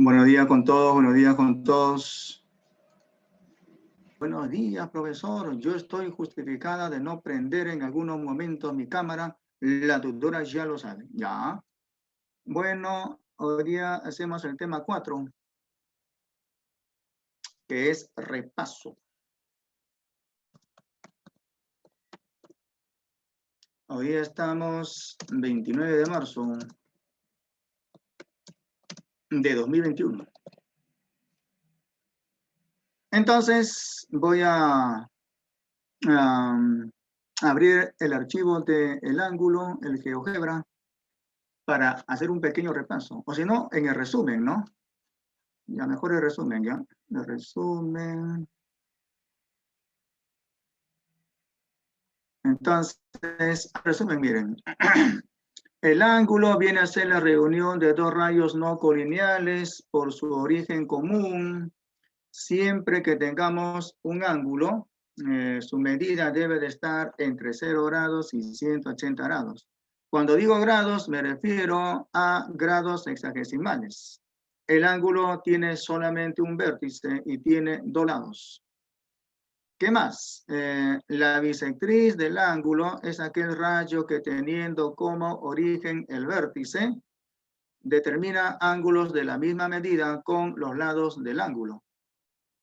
Buenos días con todos, buenos días con todos. Buenos días, profesor. Yo estoy justificada de no prender en algunos momentos mi cámara. La tutora ya lo sabe. Ya. Bueno, hoy día hacemos el tema 4, que es repaso. Hoy día estamos 29 de marzo de 2021. Entonces, voy a abrir el archivo del ángulo, el GeoGebra, para hacer un pequeño repaso. O si no, en el resumen, ¿no? Ya, mejor el resumen, ¿ya? El resumen. Entonces, resumen, miren. El ángulo viene a ser la reunión de dos rayos no colineales por su origen común. Siempre que tengamos un ángulo, su medida debe de estar entre 0 grados y 180 grados. Cuando digo grados, me refiero a grados hexagesimales. El ángulo tiene solamente un vértice y tiene dos lados. ¿Qué más? La bisectriz del ángulo es aquel rayo que teniendo como origen el vértice, determina ángulos de la misma medida con los lados del ángulo.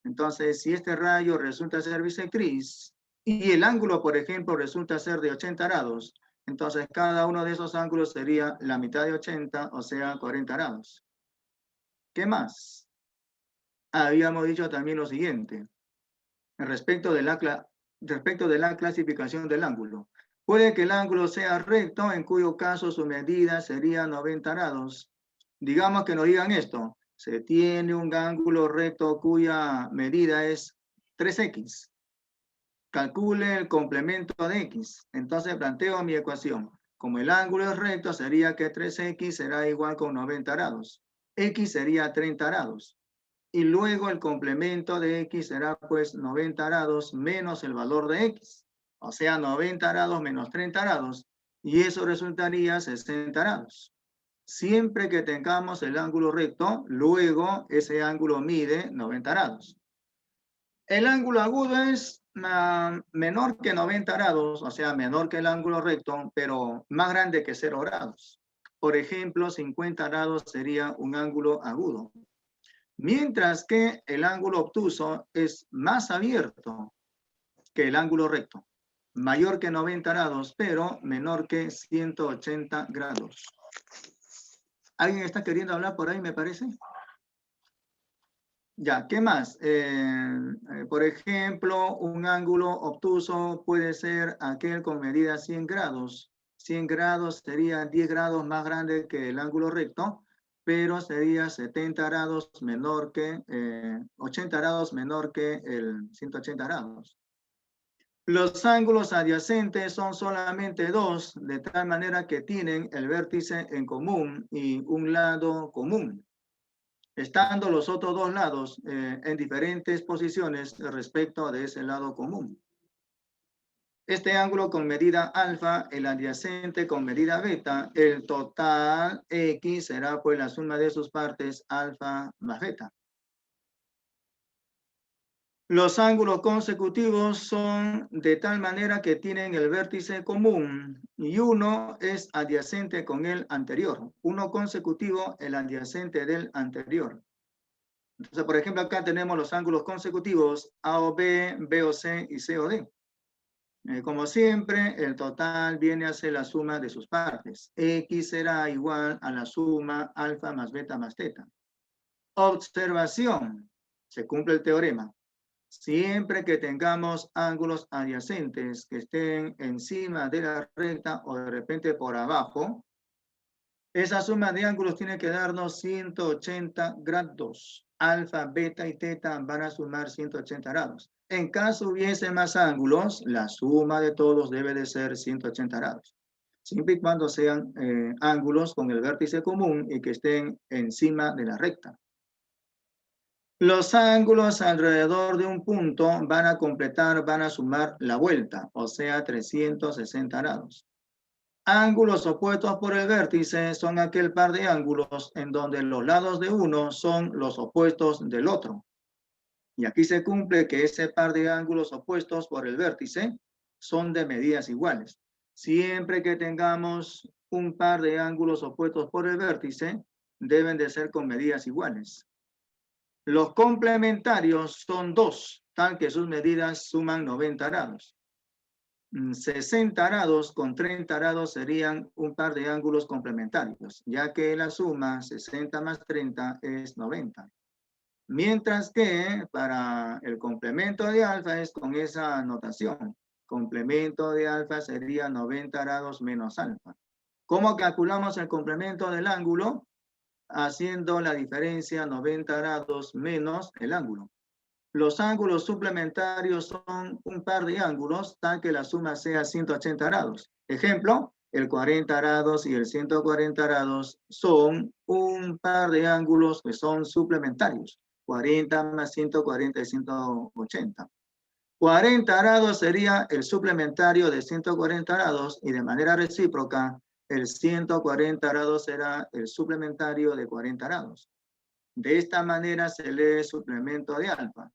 Entonces, si este rayo resulta ser bisectriz y el ángulo, por ejemplo, resulta ser de 80 grados, entonces cada uno de esos ángulos sería la mitad de 80, o sea, 40 grados. ¿Qué más? Habíamos dicho también lo siguiente, respecto de la clasificación del ángulo. Puede que el ángulo sea recto, en cuyo caso su medida sería 90 grados. Digamos que nos digan esto, se tiene un ángulo recto cuya medida es 3x. Calcule el complemento de x. Entonces planteo mi ecuación. Como el ángulo es recto, sería que 3x será igual con 90 grados. X sería 30 grados. Y luego el complemento de x será pues 90 grados menos el valor de x. O sea, 90 grados menos 30 grados. Y eso resultaría 60 grados. Siempre que tengamos el ángulo recto, luego ese ángulo mide 90 grados. El ángulo agudo es menor que 90 grados, o sea, menor que el ángulo recto, pero más grande que 0 grados. Por ejemplo, 50 grados sería un ángulo agudo. Mientras que el ángulo obtuso es más abierto que el ángulo recto. Mayor que 90 grados, pero menor que 180 grados. ¿Alguien está queriendo hablar por ahí, me parece? Ya, ¿qué más? Por ejemplo, un ángulo obtuso puede ser aquel con medida 100 grados. 100 grados sería 10 grados más grande que el ángulo recto, pero sería 70 grados menor que, 80 grados menor que el 180 grados. Los ángulos adyacentes son solamente dos, de tal manera que tienen el vértice en común y un lado común, estando los otros dos lados en diferentes posiciones respecto de ese lado común. Este ángulo con medida alfa, el adyacente con medida beta, el total x será pues la suma de sus partes alfa más beta. Los ángulos consecutivos son de tal manera que tienen el vértice común y uno es adyacente con el anterior. Uno consecutivo, el adyacente del anterior. Entonces, por ejemplo, acá tenemos los ángulos consecutivos A o B, B o C y C o D. Como siempre, el total viene a ser la suma de sus partes. X será igual a la suma alfa más beta más teta. Observación. Se cumple el teorema. Siempre que tengamos ángulos adyacentes que estén encima de la recta o de repente por abajo, esa suma de ángulos tiene que darnos 180 grados. Alfa, beta y teta van a sumar 180 grados. En caso hubiese más ángulos, la suma de todos debe de ser 180 grados. Siempre y cuando sean ángulos con el vértice común y que estén encima de la recta. Los ángulos alrededor de un punto van a completar, van a sumar la vuelta, o sea, 360 grados. Ángulos opuestos por el vértice son aquel par de ángulos en donde los lados de uno son los opuestos del otro. Y aquí se cumple que ese par de ángulos opuestos por el vértice son de medidas iguales. Siempre que tengamos un par de ángulos opuestos por el vértice, deben de ser con medidas iguales. Los complementarios son dos, tal que sus medidas suman 90 grados. 60 grados con 30 grados serían un par de ángulos complementarios, ya que la suma 60 más 30 es 90. Mientras que para el complemento de alfa es con esa notación. Complemento de alfa sería 90 grados menos alfa. ¿Cómo calculamos el complemento del ángulo? Haciendo la diferencia 90 grados menos el ángulo. Los ángulos suplementarios son un par de ángulos, tal que la suma sea 180 grados. Ejemplo, el 40 grados y el 140 grados son un par de ángulos que son suplementarios. 40 más 140 y 180. 40 grados sería el suplementario de 140 grados y de manera recíproca, el 140 grados será el suplementario de 40 grados. De esta manera se lee suplemento de alfa.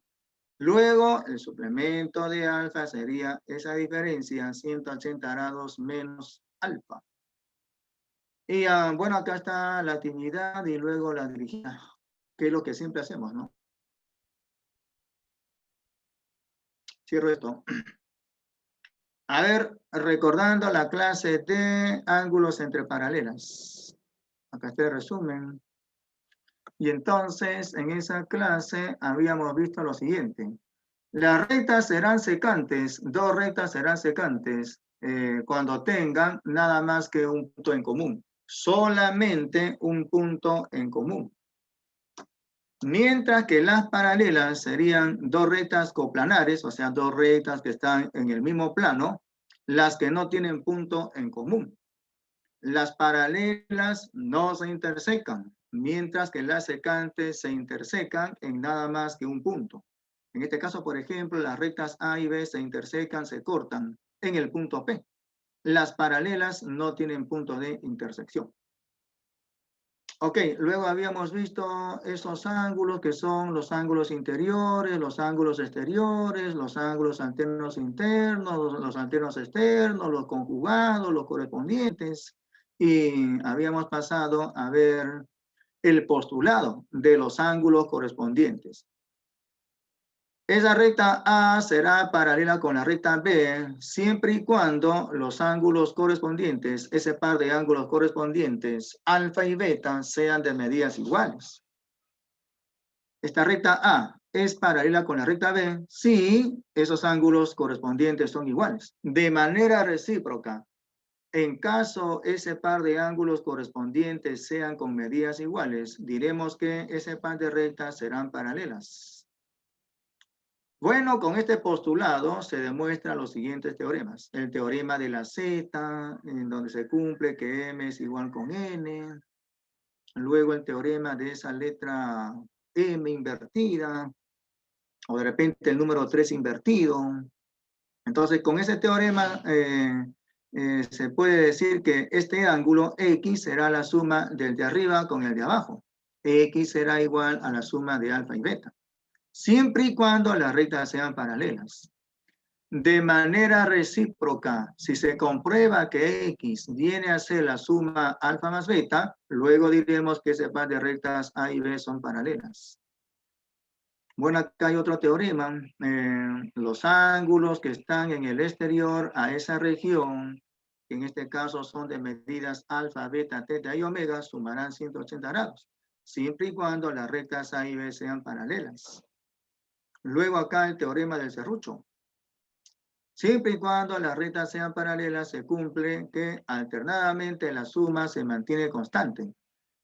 Luego, el suplemento de alfa sería esa diferencia, 180 grados menos alfa. Y bueno, acá está la actividad y luego la dirigida, que es lo que siempre hacemos, ¿no? Cierro esto. A ver, recordando la clase de ángulos entre paralelas. Acá está el resumen. Y entonces, en esa clase habíamos visto lo siguiente. Las rectas serán secantes, dos rectas serán secantes cuando tengan nada más que un punto en común. Solamente un punto en común. Mientras que las paralelas serían dos rectas coplanares, o sea, dos rectas que están en el mismo plano, las que no tienen punto en común. Las paralelas no se intersecan, mientras que las secantes se intersecan en nada más que un punto. En este caso, por ejemplo, las rectas A y B se intersecan, se cortan en el punto P. Las paralelas no tienen punto de intersección. Ok, luego habíamos visto esos ángulos que son los ángulos interiores, los ángulos exteriores, los ángulos alternos internos, los alternos externos, los conjugados, los correspondientes. Y habíamos pasado a ver el postulado de los ángulos correspondientes. Esa recta A será paralela con la recta B siempre y cuando los ángulos correspondientes, ese par de ángulos correspondientes, alfa y beta, sean de medidas iguales. Esta recta A es paralela con la recta B si esos ángulos correspondientes son iguales. De manera recíproca, en caso ese par de ángulos correspondientes sean con medidas iguales, diremos que ese par de rectas serán paralelas. Bueno, con este postulado se demuestran los siguientes teoremas. El teorema de la Z, en donde se cumple que M es igual con N. Luego el teorema de esa letra M invertida, o de repente el número 3 invertido. Entonces, con ese teorema se puede decir que este ángulo X será la suma del de arriba con el de abajo. X será igual a la suma de alfa y beta, siempre y cuando las rectas sean paralelas. De manera recíproca, si se comprueba que X viene a ser la suma alfa más beta, luego diremos que ese par de rectas A y B son paralelas. Bueno, acá hay otro teorema. Los ángulos que están en el exterior a esa región, que en este caso son de medidas alfa, beta, teta y omega, sumarán 180 grados, siempre y cuando las rectas A y B sean paralelas. Luego acá el teorema del serrucho. Siempre y cuando las rectas sean paralelas, se cumple que alternadamente la suma se mantiene constante.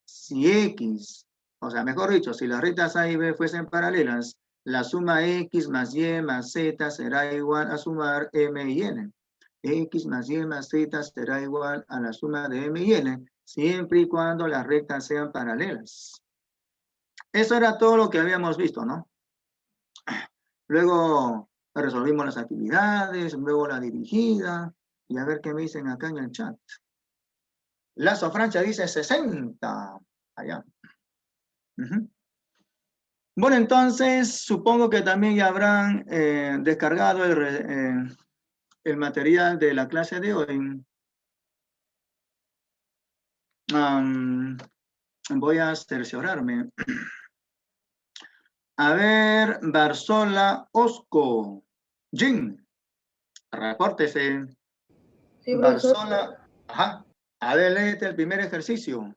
Si X, o sea, mejor dicho, si las rectas A y B fuesen paralelas, la suma X más Y más Z será igual a sumar M y N. X más Y más Z será igual a la suma de M y N, siempre y cuando las rectas sean paralelas. Eso era todo lo que habíamos visto, ¿no? Luego resolvimos las actividades, luego la dirigida, y a ver qué me dicen acá en el chat. Lazo Francia dice 60. Allá. Bueno, entonces supongo que también ya habrán descargado el material de la clase de hoy. Voy a cerciorarme. A ver, Barzola, Osco, Jin, repórtese. Sí, profesor. Barzola, ajá. A ver, léete el primer ejercicio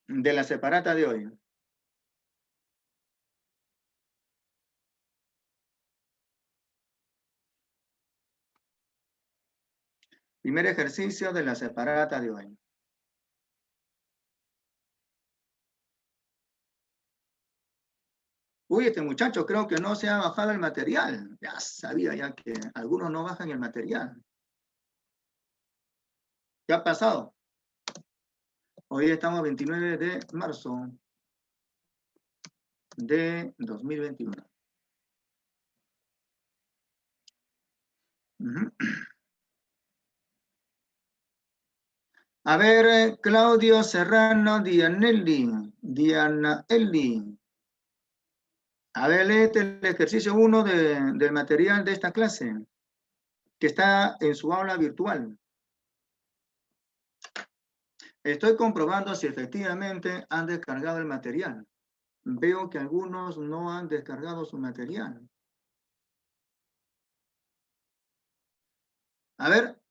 de la separata de hoy. Primer ejercicio de la separata de hoy. Uy, este muchacho creo que no se ha bajado el material. Ya sabía ya que algunos no bajan el material. ¿Qué ha pasado? Hoy estamos 29 de marzo de 2021. A ver, Claudio Serrano, Dianelli. A ver, léete el ejercicio 1 del material de esta clase, que está en su aula virtual. Estoy comprobando si efectivamente han descargado el material. Veo que algunos no han descargado su material. A ver.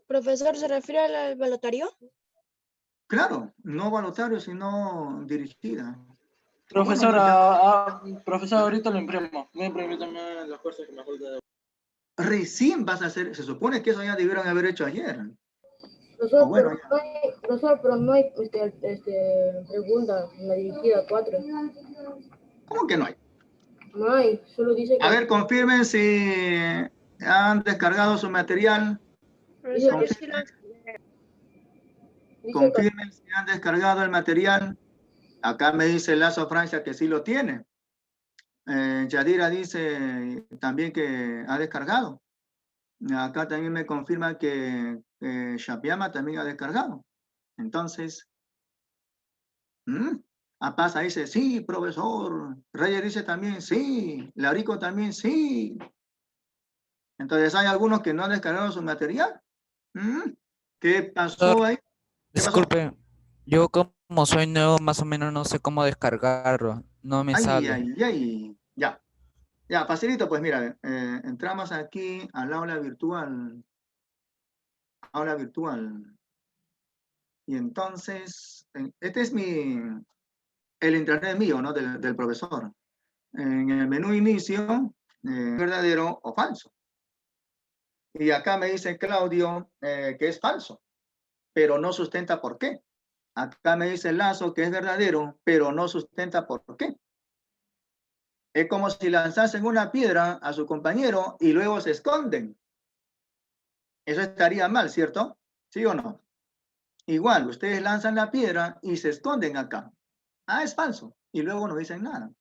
Profesor, ¿se refiere al balotario? Claro, no balotario, sino dirigida. Profesora, profesor, ahorita lo imprimo. Me imprime también las cosas que me falta de... Recién vas a hacer, se supone que eso ya debieron haber hecho ayer. Profesor, Bueno, pero no hay preguntas en la dirigida 4. ¿cómo que no hay? No hay, solo dice que... A ver, confirmen si han descargado su material. Confirmen si han descargado el material. Acá me dice Lazo Francia que sí lo tiene. Yadira dice también que ha descargado. Acá también me confirma que Shapiama también ha descargado. Entonces, Apasa dice, sí, profesor. Reyes dice también, sí. Laurico también, sí. Entonces hay algunos que no han descargado su material. ¿Qué pasó ahí? ¿Qué pasó? Disculpe, yo como soy nuevo, más o menos no sé cómo descargarlo, no me sale. Ay. Ya, facilito, pues mira, entramos aquí al aula virtual. Aula virtual. Y entonces, este es el intranet mío, ¿no? Del profesor. En el menú inicio, verdadero o falso. Y acá me dice Claudio que es falso, pero no sustenta por qué. Acá me dice Lazo que es verdadero, pero no sustenta por qué. Es como si lanzasen una piedra a su compañero y luego se esconden. Eso estaría mal, ¿cierto? ¿Sí o no? Igual, ustedes lanzan la piedra y se esconden acá. Es falso. Y luego no dicen nada.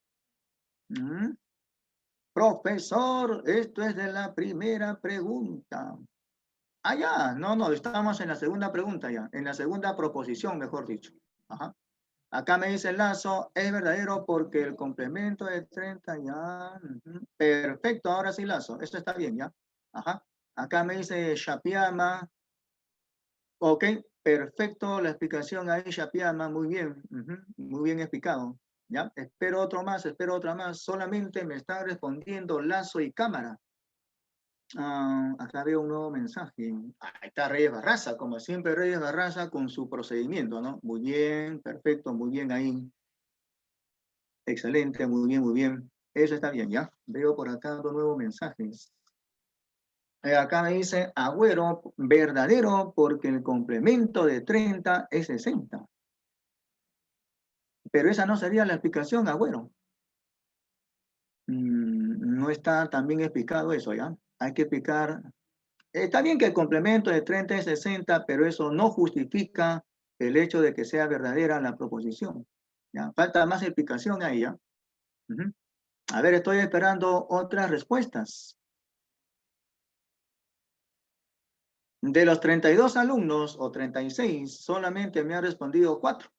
Profesor, esto es de la primera pregunta. Ya, no, estamos en la segunda pregunta ya, en la segunda proposición, mejor dicho. Ajá. Acá me dice Lazo, es verdadero porque el complemento de 30 ya. Perfecto, ahora sí Lazo, esto está bien ya. Ajá. Acá me dice Shapiama. Ok, perfecto la explicación ahí, Shapiama, muy bien. Muy bien explicado. ¿Ya? Espero otra más. Solamente me están respondiendo Lazo y Cámara. Acá veo un nuevo mensaje. Ahí está Reyes Barraza, como siempre Reyes Barraza con su procedimiento, ¿no? Muy bien, perfecto, muy bien ahí. Excelente, muy bien. Eso está bien, ¿ya? Veo por acá dos nuevos mensajes. Acá me dice Agüero, verdadero, porque el complemento de 30 es 60. Pero esa no sería la explicación, Agüero. No está tan bien explicado eso, ¿ya? Hay que explicar. Está bien que el complemento de 30 es 60, pero eso no justifica el hecho de que sea verdadera la proposición. ¿Ya? Falta más explicación ahí, ¿ya? A ver, estoy esperando otras respuestas. De los 32 alumnos o 36, solamente me han respondido 4.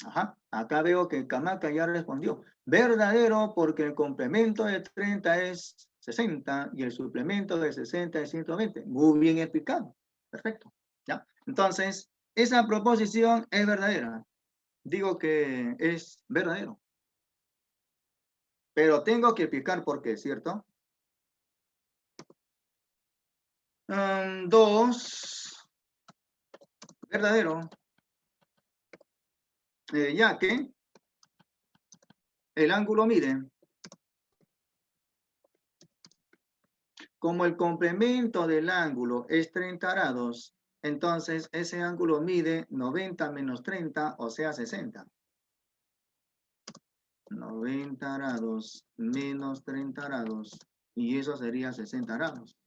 Ajá, acá veo que Camaca ya respondió. Verdadero, porque el complemento de 30 es 60 y el suplemento de 60 es 120. Muy bien explicado. Perfecto. ¿Ya? Entonces, esa proposición es verdadera. Digo que es verdadero. Pero tengo que explicar por qué, ¿cierto? 2. Verdadero. Ya que el ángulo mide como el complemento del ángulo es 30 grados, entonces ese ángulo mide 90 menos 30, o sea 60. 90 grados menos 30 grados, y eso sería 60 grados.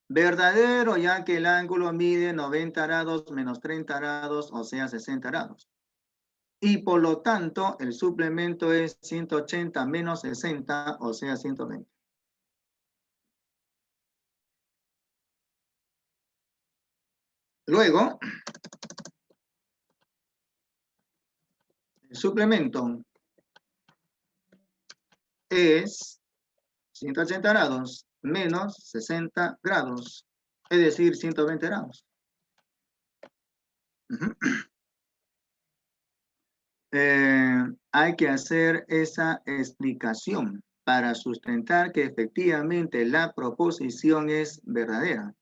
Verdadero, ya que el ángulo mide 90 grados menos 30 grados, o sea 60 grados. Y por lo tanto, el suplemento es 180 menos 60, o sea 120. Luego, el suplemento es 180 grados menos 60 grados, es decir, 120 grados. Hay que hacer esa explicación para sustentar que efectivamente la proposición es verdadera.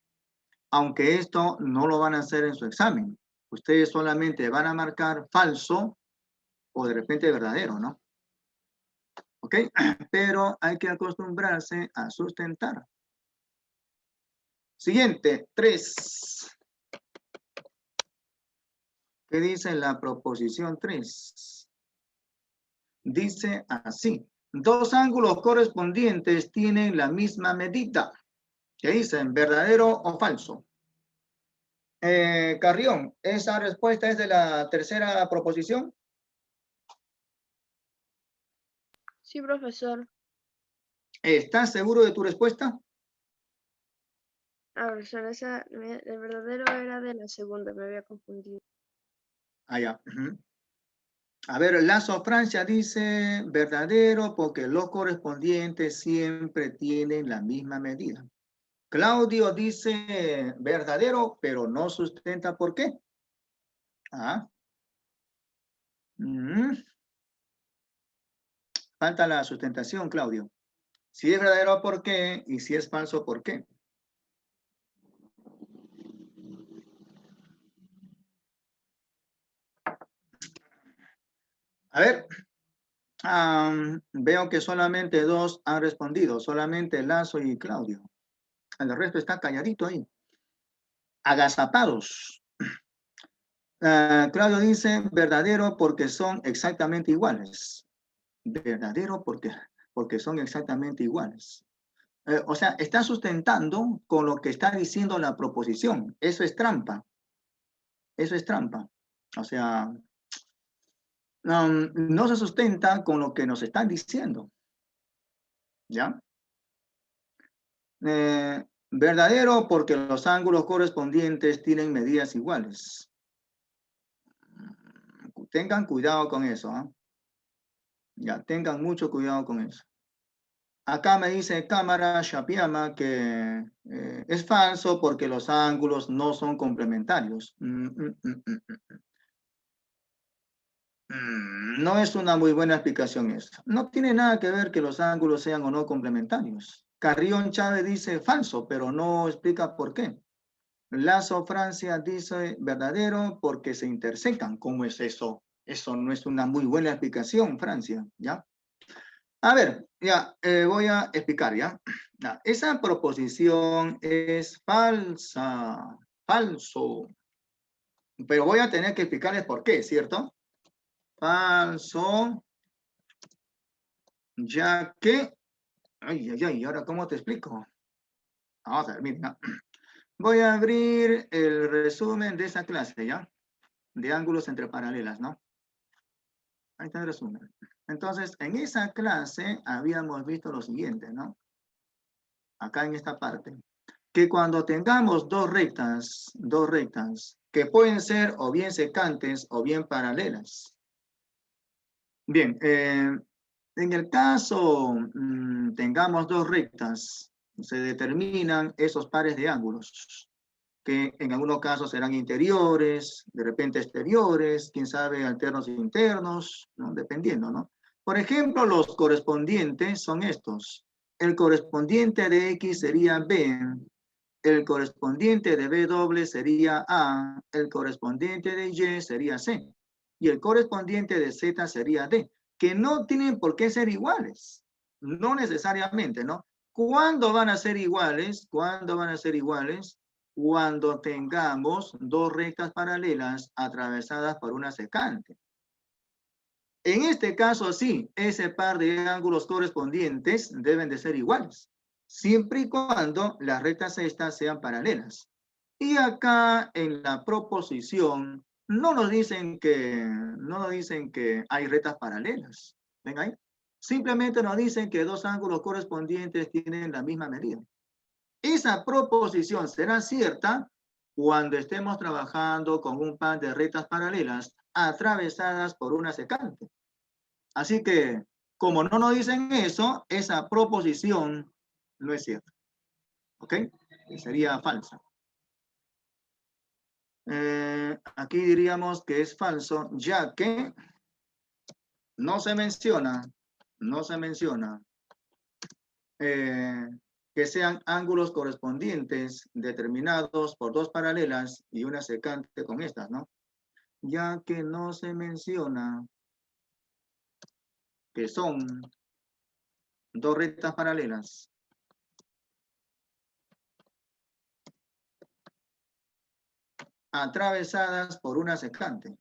Aunque esto no lo van a hacer en su examen. Ustedes solamente van a marcar falso o de repente verdadero, ¿no? ¿Ok? Pero hay que acostumbrarse a sustentar. Siguiente, 3. ¿Qué dice la proposición 3? Dice así. Dos ángulos correspondientes tienen la misma medida. ¿Qué dicen? ¿Verdadero o falso? Carrión, ¿esa respuesta es de la tercera proposición? Sí, profesor. ¿Estás seguro de tu respuesta? Profesor, el verdadero era de la segunda, me había confundido. Ya. A ver, Lazo Francia dice verdadero porque los correspondientes siempre tienen la misma medida. Claudio dice verdadero, pero no sustenta por qué. Falta la sustentación, Claudio. Si es verdadero, ¿por qué? Y si es falso, ¿por qué? A ver, veo que solamente 2 han respondido, solamente Lazo y Claudio. El resto está calladito ahí. Agazapados. Claudio dice verdadero porque son exactamente iguales. Verdadero porque son exactamente iguales. O sea, está sustentando con lo que está diciendo la proposición. Eso es trampa. Eso es trampa. O sea, no se sustenta con lo que nos están diciendo. ¿Ya? Verdadero porque los ángulos correspondientes tienen medidas iguales. Tengan cuidado con eso. Ya, tengan mucho cuidado con eso. Acá me dice Cámara Shapiama que es falso porque los ángulos no son complementarios. No es una muy buena explicación eso. No tiene nada que ver que los ángulos sean o no complementarios. Carrión Chávez dice falso, pero no explica por qué. Lazo Francia dice verdadero porque se intersecan. ¿Cómo es eso? Eso no es una muy buena explicación, Francia, ¿ya? A ver, ya, voy a explicar, ¿ya? Esa proposición es falsa, falso. Pero voy a tener que explicarles por qué, ¿cierto? Falso, ya que... Ay, ¿ahora cómo te explico? Vamos a ver, mira. Voy a abrir el resumen de esa clase, ¿ya? De ángulos entre paralelas, ¿no? Ahí está el resumen. Entonces, en esa clase habíamos visto lo siguiente, ¿no? Acá en esta parte. Que cuando tengamos dos rectas, que pueden ser o bien secantes o bien paralelas. Bien, en el caso tengamos dos rectas, se determinan esos pares de ángulos, que en algunos casos serán interiores, de repente exteriores, quién sabe, alternos e internos, ¿no? Dependiendo, ¿no? Por ejemplo, los correspondientes son estos. El correspondiente de X sería B, el correspondiente de B doble sería A, el correspondiente de Y sería C, y el correspondiente de Z sería D, que no tienen por qué ser iguales, no necesariamente, ¿no? ¿Cuándo van a ser iguales? ¿Cuándo van a ser iguales? Cuando tengamos dos rectas paralelas atravesadas por una secante. En este caso, sí, ese par de ángulos correspondientes deben de ser iguales, siempre y cuando las rectas estas sean paralelas. Y acá en la proposición no nos dicen que hay rectas paralelas. ¿Ven ahí? Simplemente nos dicen que dos ángulos correspondientes tienen la misma medida. Esa proposición será cierta cuando estemos trabajando con un par de rectas paralelas atravesadas por una secante. Así que, como no nos dicen eso, esa proposición no es cierta. ¿Ok? Sería falsa. Aquí diríamos que es falso, ya que no se menciona que sean ángulos correspondientes determinados por dos paralelas y una secante con estas, ¿no? Ya que no se menciona que son dos rectas paralelas atravesadas por una secante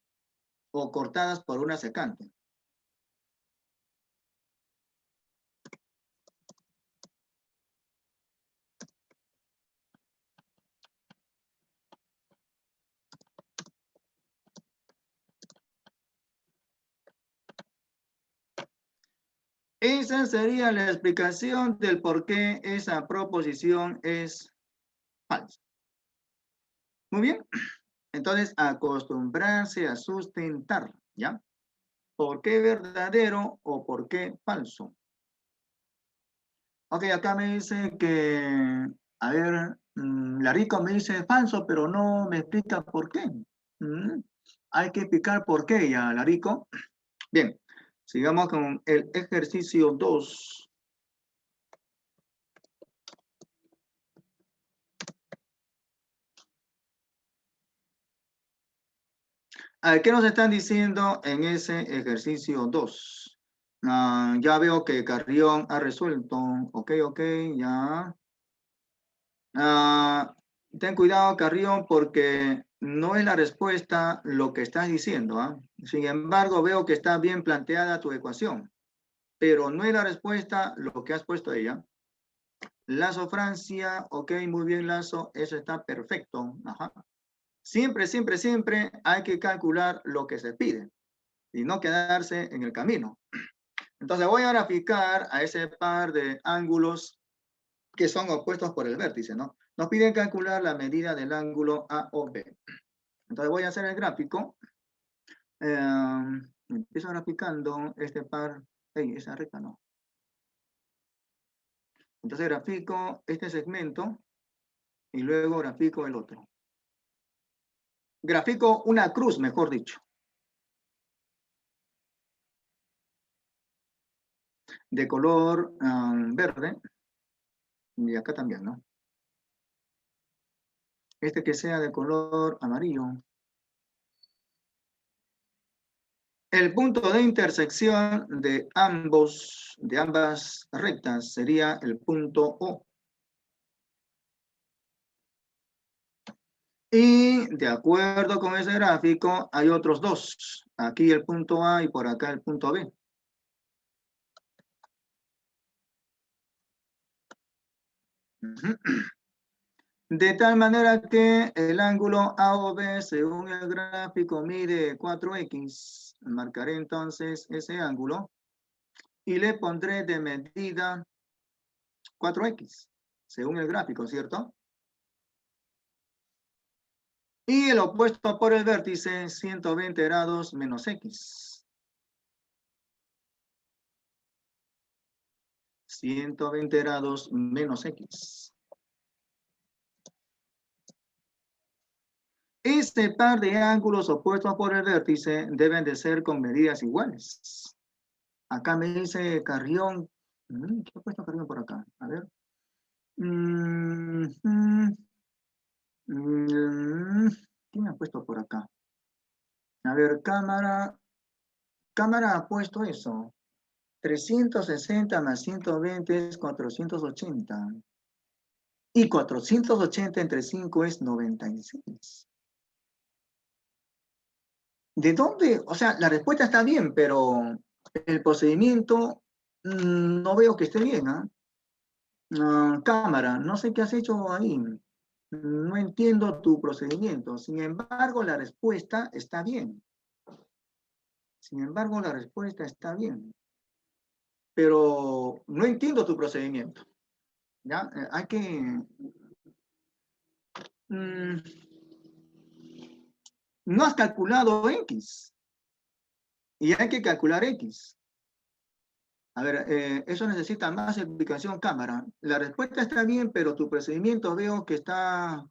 o cortadas por una secante. Esa sería la explicación del por qué esa proposición es falsa. Muy bien. Entonces, acostumbrarse a sustentar, ¿ya? ¿Por qué verdadero o por qué falso? Ok, acá me dice que, a ver, Larico me dice falso, pero no me explica por qué. Hay que explicar por qué ya, Larico. Bien, sigamos con el ejercicio 2. A ver, ¿qué nos están diciendo en ese ejercicio 2? Ya veo que Carrión ha resuelto. Ok, ya. Ten cuidado, Carrión, porque no es la respuesta lo que estás diciendo. Sin embargo, veo que está bien planteada tu ecuación, pero no es la respuesta lo que has puesto ella. Lazo Francia, ok, muy bien, Lazo, eso está perfecto. Ajá. Siempre hay que calcular lo que se pide y no quedarse en el camino. Entonces voy a graficar a ese par de ángulos que son opuestos por el vértice, ¿no? Nos piden calcular la medida del ángulo AOB. Entonces voy a hacer el gráfico. Empiezo graficando este par. Esa recta no. Entonces grafico este segmento y luego grafico el otro. Grafico una cruz, mejor dicho. De color verde. Y acá también, ¿no? Este que sea de color amarillo. El punto de intersección de ambas rectas sería el punto O. Y de acuerdo con ese gráfico, hay otros dos. Aquí el punto A y por acá el punto B. De tal manera que el ángulo AOB, según el gráfico, mide 4x. Marcaré entonces ese ángulo y le pondré de medida 4x, según el gráfico, ¿cierto? Y el opuesto por el vértice, 120 grados menos x. 120 grados menos x. Este par de ángulos opuestos por el vértice deben de ser con medidas iguales. Acá me dice Carrión. ¿Qué ha puesto Carrión por acá? A ver. ¿Qué me ha puesto por acá? A ver, cámara. Cámara ha puesto eso. 360 más 120 es 480. Y 480 entre 5 es 96. ¿De dónde? O sea, la respuesta está bien, pero el procedimiento no veo que esté bien, ¿ah? Cámara, no sé qué has hecho ahí. No entiendo tu procedimiento. Sin embargo, la respuesta está bien. Sin embargo, la respuesta está bien. Pero no entiendo tu procedimiento. ¿Ya? Hay que... no has calculado X. Y hay que calcular X. A ver, eso necesita más explicación cámara. La respuesta está bien, pero tu procedimiento veo que está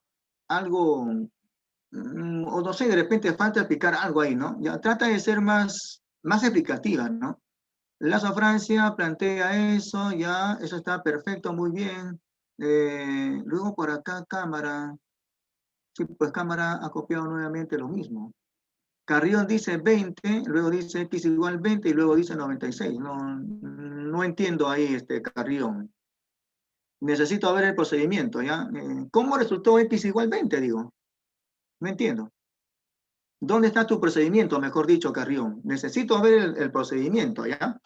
algo, o no sé, de repente falta explicar algo ahí, ¿no? Ya trata de ser más explicativa, ¿no? Lazo Francia plantea eso, ya, eso está perfecto, muy bien. Luego por acá cámara, sí, pues cámara ha copiado nuevamente lo mismo. Carrión dice 20, luego dice X igual 20 y luego dice 96. No entiendo ahí, Carrión. Necesito ver el procedimiento, ¿ya? ¿Cómo resultó X igual 20, digo? No entiendo. ¿Dónde está tu procedimiento, mejor dicho, Carrión? Necesito ver el procedimiento, ¿ya?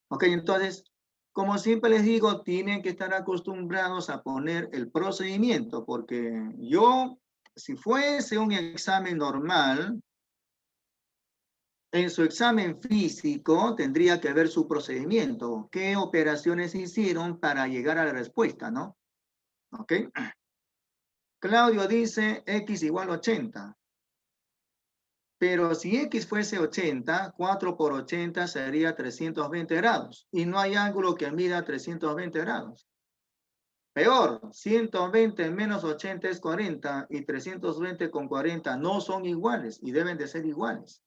Ok, entonces, como siempre les digo, tienen que estar acostumbrados a poner el procedimiento, porque yo, si fuese un examen normal, en su examen físico tendría que ver su procedimiento, qué operaciones hicieron para llegar a la respuesta, ¿no? ¿Ok? Claudio dice X igual 80. Pero si X fuese 80, 4 por 80 sería 320 grados. Y no hay ángulo que mida 320 grados. Peor, 120 menos 80 es 40 y 320 con 40 no son iguales y deben de ser iguales.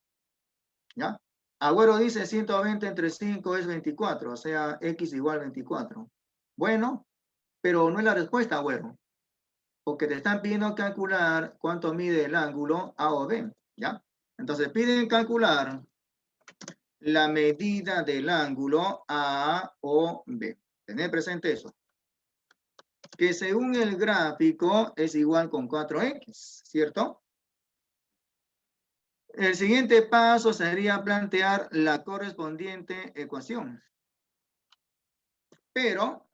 ¿Ya? Agüero dice 120 entre 5 es 24, o sea, X igual 24. Bueno, pero no es la respuesta, Agüero, porque te están pidiendo calcular cuánto mide el ángulo A o B, ¿ya? Entonces piden calcular la medida del ángulo A o B. Tener presente eso. Que según el gráfico es igual con 4X, ¿cierto? El siguiente paso sería plantear la correspondiente ecuación. Pero,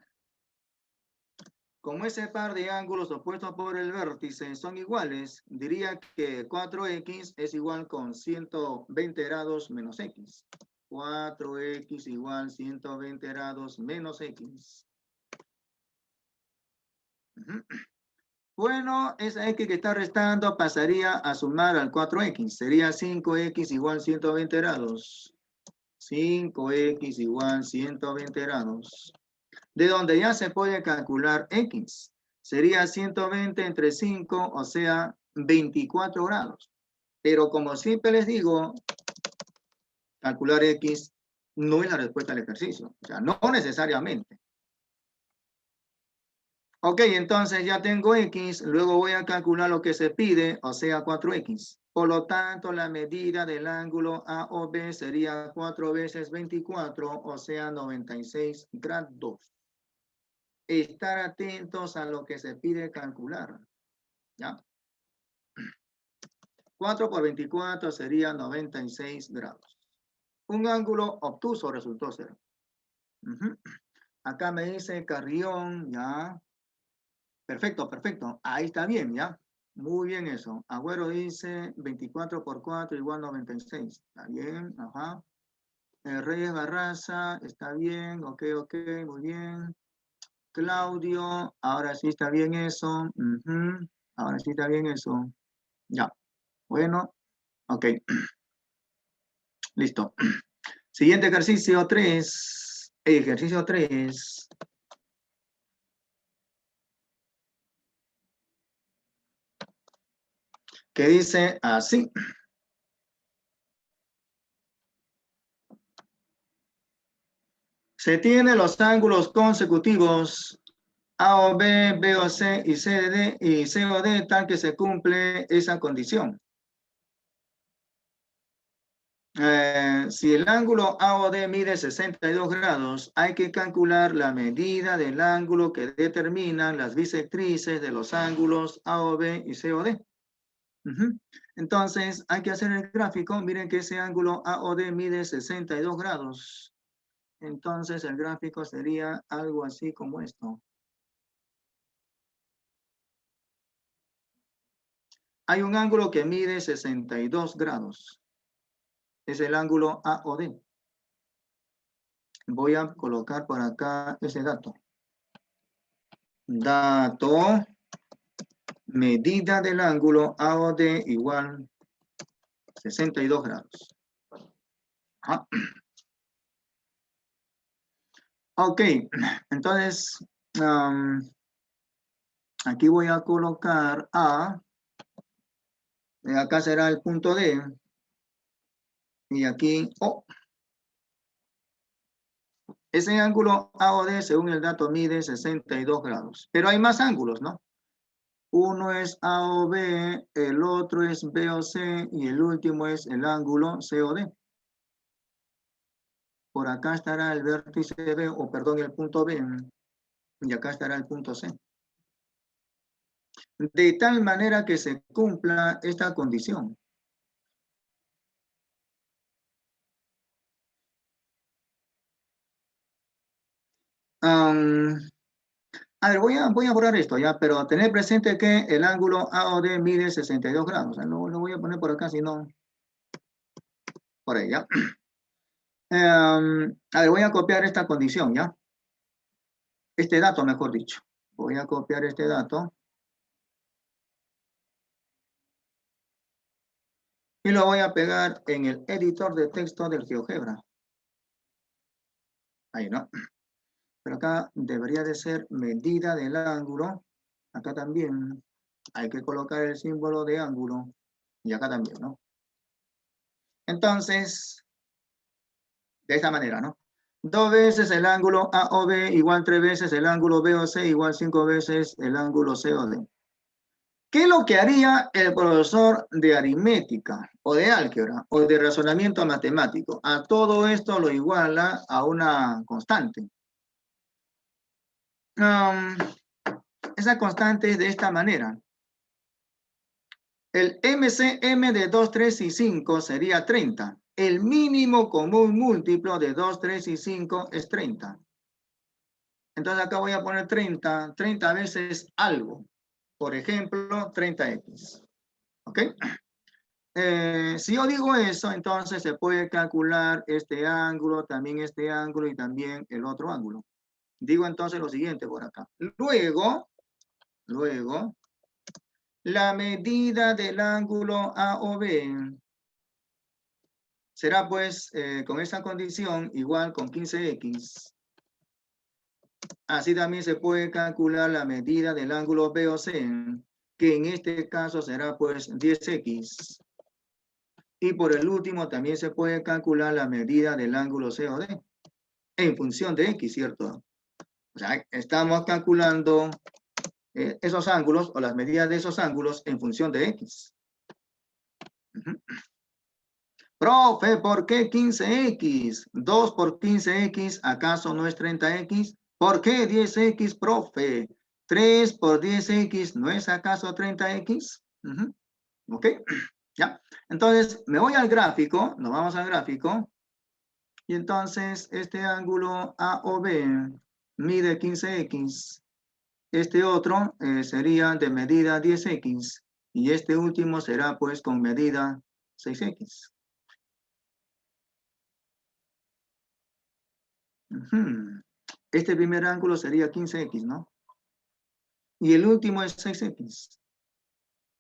como ese par de ángulos opuestos por el vértice son iguales, diría que 4X es igual con 120 grados menos X. 4X igual 120 grados menos X. Bueno, esa X que está restando pasaría a sumar al 4X. Sería 5X igual 120 grados. 5X igual 120 grados. De donde ya se puede calcular X. Sería 120 entre 5, o sea, 24 grados. Pero como siempre les digo, calcular X no es la respuesta al ejercicio. O sea, no necesariamente. Ok, entonces ya tengo X, luego voy a calcular lo que se pide, o sea, 4X. Por lo tanto, la medida del ángulo AOB sería 4 veces 24, o sea, 96 grados. Estar atentos a lo que se pide calcular. ¿Ya? 4 por 24 sería 96 grados. Un ángulo obtuso resultó ser. Acá me dice Carrión, ya. Perfecto, perfecto. Ahí está bien, ¿ya? Muy bien eso. Agüero dice 24 por 4 igual 96. Está bien, ajá. Reyes Barraza, está bien, ok, muy bien. Claudio, ahora sí está bien eso. Ujú, ahora sí está bien eso. Ya, bueno, ok. Listo. Siguiente ejercicio 3. Ejercicio 3. Que dice así. Se tienen los ángulos consecutivos A o B, B o C y C o D, y C o D tal que se cumple esa condición. Si el ángulo AOD mide 62 grados, hay que calcular la medida del ángulo que determinan las bisectrices de los ángulos AOB y COD. Entonces, hay que hacer el gráfico. Miren que ese ángulo AOD mide 62 grados. Entonces, el gráfico sería algo así como esto. Hay un ángulo que mide 62 grados. Es el ángulo AOD. Voy a colocar por acá ese dato. Dato, medida del ángulo AOD igual 62 grados. Ajá. Ok, entonces aquí voy a colocar A. Acá será el punto D. Y aquí O. Ese ángulo AOD, según el dato, mide 62 grados. Pero hay más ángulos, ¿no? Uno es AOB, el otro es BOC y el último es el ángulo COD. Por acá estará el vértice B, o perdón, el punto B. Y acá estará el punto C. De tal manera que se cumpla esta condición. A ver, voy a borrar esto ya, pero tener presente que el ángulo AOD mide 62 grados. Lo voy a poner por acá, si no, por ahí, ¿ya? A ver, voy a copiar esta condición, ¿ya? Este dato, mejor dicho. Voy a copiar este dato. Y lo voy a pegar en el editor de texto del GeoGebra. Ahí, ¿no? Pero acá debería de ser medida del ángulo. Acá también hay que colocar el símbolo de ángulo. Y acá también, ¿no? Entonces, de esta manera, ¿no? 2 veces el ángulo AOB igual 3 veces el ángulo BOC igual 5 veces el ángulo COD. ¿Qué es lo que haría el profesor de aritmética o de álgebra o de razonamiento matemático? A todo esto lo iguala a una constante. Esa constante es de esta manera. El MCM de 2, 3 y 5 sería 30. El mínimo común múltiplo de 2, 3 y 5 es 30. Entonces acá voy a poner 30 veces algo. Por ejemplo, 30x. ¿Ok? Si yo digo eso, entonces se puede calcular este ángulo, también este ángulo y también el otro ángulo. Digo entonces lo siguiente por acá. Luego, la medida del ángulo AOB será pues con esa condición igual con 15x. Así también se puede calcular la medida del ángulo BOC, que en este caso será pues 10x. Y por el último también se puede calcular la medida del ángulo COD en función de x, ¿cierto? O sea, estamos calculando esos ángulos o las medidas de esos ángulos en función de x. Profe, ¿por qué 15x? 2 por 15x, ¿acaso no es 30x? ¿Por qué 10x, profe? 3 por 10x, ¿no es acaso 30x? ¿Ok? ¿Ya? Entonces, me voy al gráfico, nos vamos al gráfico, y entonces este ángulo AOB mide 15x, Este otro sería de medida 10x y este último será pues con medida 6x. Este primer ángulo sería 15x, ¿no? Y el último es 6x.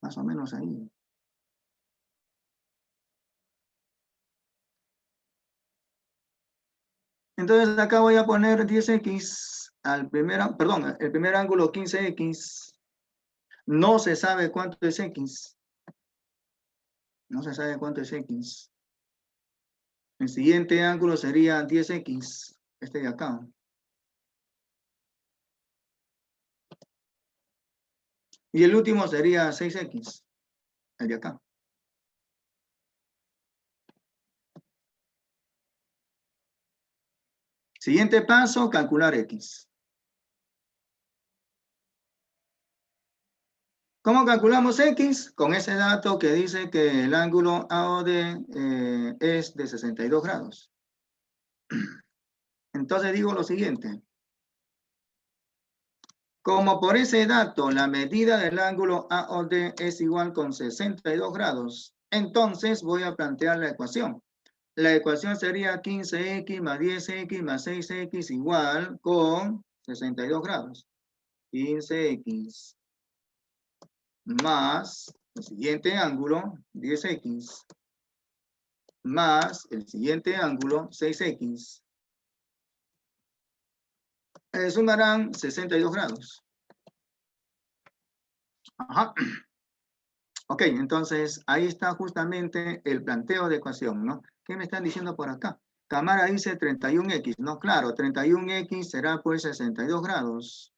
Más o menos ahí. Entonces acá voy a poner 10x al primer, perdón, el primer ángulo 15x. No se sabe cuánto es x. No se sabe cuánto es x. El siguiente ángulo sería 10x. Este de acá. Y el último sería 6x. El de acá. Siguiente paso, calcular x. ¿Cómo calculamos x? Con ese dato que dice que el ángulo AOD es de 62 grados. Entonces digo lo siguiente. Como por ese dato la medida del ángulo AOD es igual con 62 grados, entonces voy a plantear la ecuación. La ecuación sería 15x más 10x más 6x igual con 62 grados. 15x más el siguiente ángulo, 10x, más el siguiente ángulo, 6x. Sumarán 62 grados. Ajá. Ok, entonces ahí está justamente el planteo de ecuación, ¿no? ¿Qué me están diciendo por acá? Cámara dice 31x, ¿no? Claro, 31x será pues 62 grados.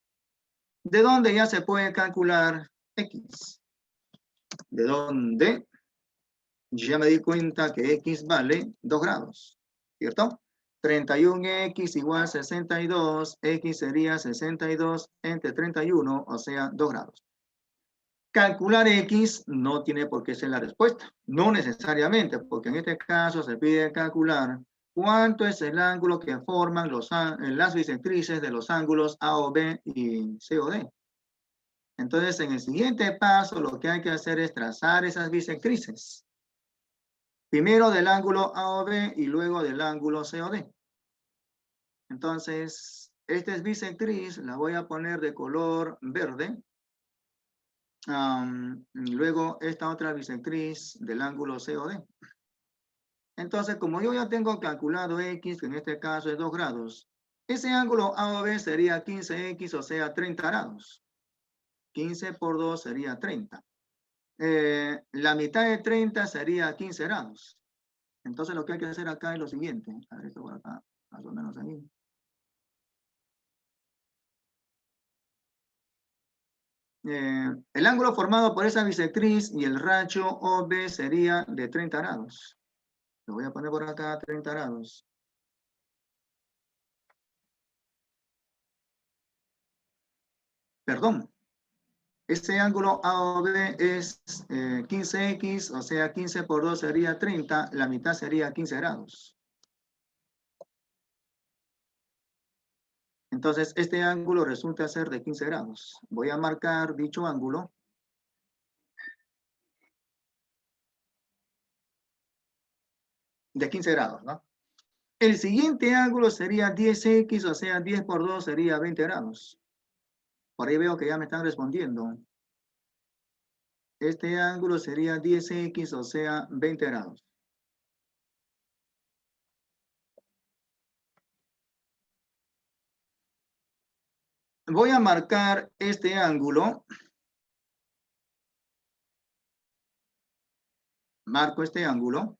¿De dónde ya se puede calcular x? ¿De dónde? Ya me di cuenta que x vale 2 grados, ¿cierto? 31x igual 62, x sería 62 entre 31, o sea, 2 grados. Calcular x no tiene por qué ser la respuesta, no necesariamente, porque en este caso se pide calcular cuánto es el ángulo que forman las bisectrices de los ángulos AOB y COD. Entonces, en el siguiente paso, lo que hay que hacer es trazar esas bisectrices. Primero del ángulo AOB y luego del ángulo COD. Entonces, esta es bisectriz, la voy a poner de color verde. Luego esta otra bisectriz del ángulo COD. Entonces, como yo ya tengo calculado x, que en este caso es 2 grados, ese ángulo AOB sería 15x, o sea, 30 grados. 15 por 2 sería 30. La mitad de 30 sería 15 grados. Entonces, lo que hay que hacer acá es lo siguiente. A ver, esto por acá, más o menos ahí. El ángulo formado por esa bisectriz y el rayo OB sería de 30 grados. Lo voy a poner por acá 30 grados. Perdón. Este ángulo AOB es 15x, o sea, 15 por 2 sería 30. La mitad sería 15 grados. Entonces, este ángulo resulta ser de 15 grados. Voy a marcar dicho ángulo. De 15 grados, ¿no? El siguiente ángulo sería 10x, o sea, 10 por 2 sería 20 grados. Por ahí veo que ya me están respondiendo. Este ángulo sería 10x, o sea, 20 grados. Voy a marcar este ángulo. Marco este ángulo.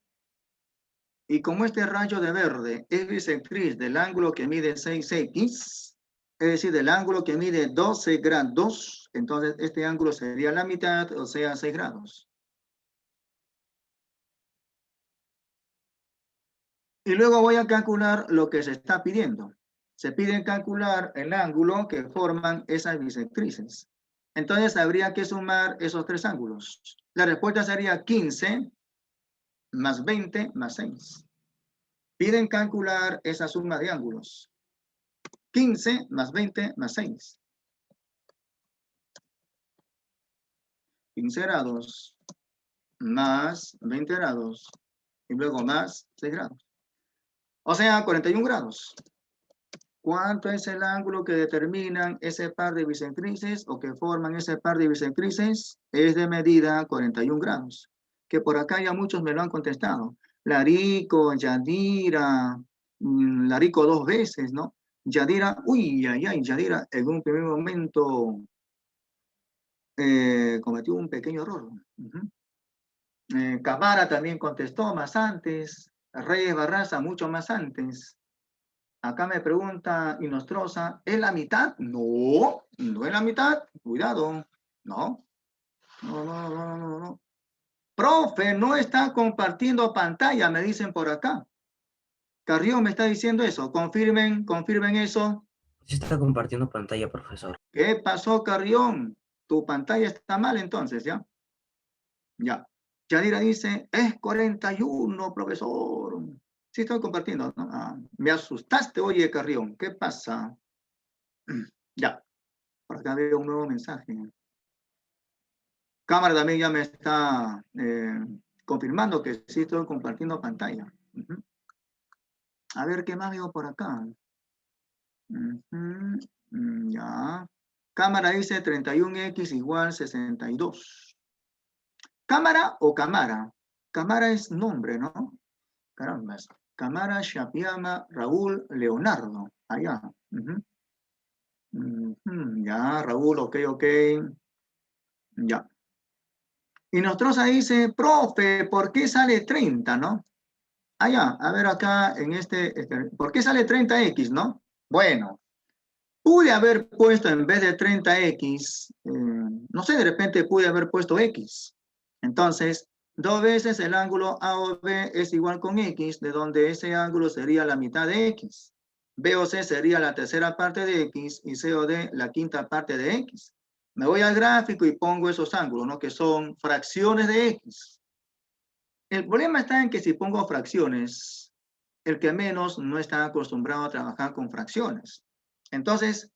Y como este rayo de verde es bisectriz del ángulo que mide 6x, es decir, del ángulo que mide 12 grados, entonces este ángulo sería la mitad, o sea, 6 grados. Y luego voy a calcular lo que se está pidiendo. Se pide calcular el ángulo que forman esas bisectrices. Entonces habría que sumar esos tres ángulos. La respuesta sería 15 más 20 más 6. Piden calcular esa suma de ángulos. 15 más 20 más 6. 15 grados más 20 grados y luego más 6 grados. O sea, 41 grados. ¿Cuánto es el ángulo que determinan ese par de bisectrices o que forman ese par de bisectrices? Es de medida 41 grados. Que por acá ya muchos me lo han contestado. Larico, Yadira, Larico 2 veces, ¿no? Yadira, uy, ay, ay, Yadira en un primer momento cometió un pequeño error. Camara también contestó más antes. Reyes Barraza mucho más antes. Acá me pregunta Inostroza, ¿es la mitad? No, no es la mitad. Cuidado. No. No. Profe, no está compartiendo pantalla, me dicen por acá. Carrión me está diciendo eso. Confirmen eso. Sí está compartiendo pantalla, profesor. ¿Qué pasó, Carrión? Tu pantalla está mal entonces, ¿ya? Ya. Yadira dice, es 41, profesor. Sí, estoy compartiendo, ¿no? Me asustaste, oye, Carrión. ¿Qué pasa? Ya. Por acá veo un nuevo mensaje. Cámara también ya me está confirmando que sí estoy compartiendo pantalla. A ver, ¿qué más veo por acá? Ya. Cámara dice 31x igual 62. ¿Cámara o Camara? Camara es nombre, ¿no? Caramba. Camara, Shapiama, Raúl, Leonardo. Allá. Ya, Raúl, ok. Ya. Y Nostroza dice, profe, ¿por qué sale 30, no? Allá, a ver acá en ¿por qué sale 30x, no? Bueno, pude haber puesto en vez de 30x, no sé, de repente pude haber puesto x. Entonces, 2 veces el ángulo AOB es igual con x, de donde ese ángulo sería la mitad de x. BOC sería la tercera parte de x y COD la quinta parte de x. Me voy al gráfico y pongo esos ángulos, ¿no? Que son fracciones de x. El problema está en que si pongo fracciones, el que menos no está acostumbrado a trabajar con fracciones. Entonces,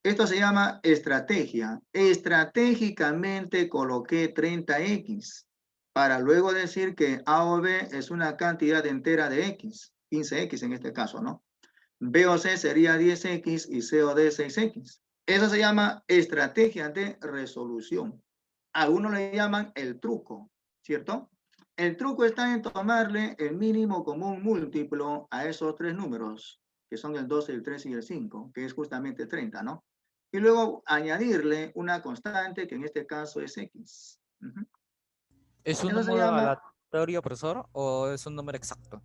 esto se llama estrategia. Estratégicamente coloqué 30x para luego decir que A o B es una cantidad entera de x, 15x en este caso, ¿no? B o C sería 10x y C o D 6x. Eso se llama estrategia de resolución. Algunos le llaman el truco, ¿cierto? El truco está en tomarle el mínimo común múltiplo a esos 3 números, que son el 12, el 3 y el 5, que es justamente 30, ¿no? Y luego añadirle una constante, que en este caso es x. ¿Es un Eso se número llama, aleatorio, profesor, o es un número exacto?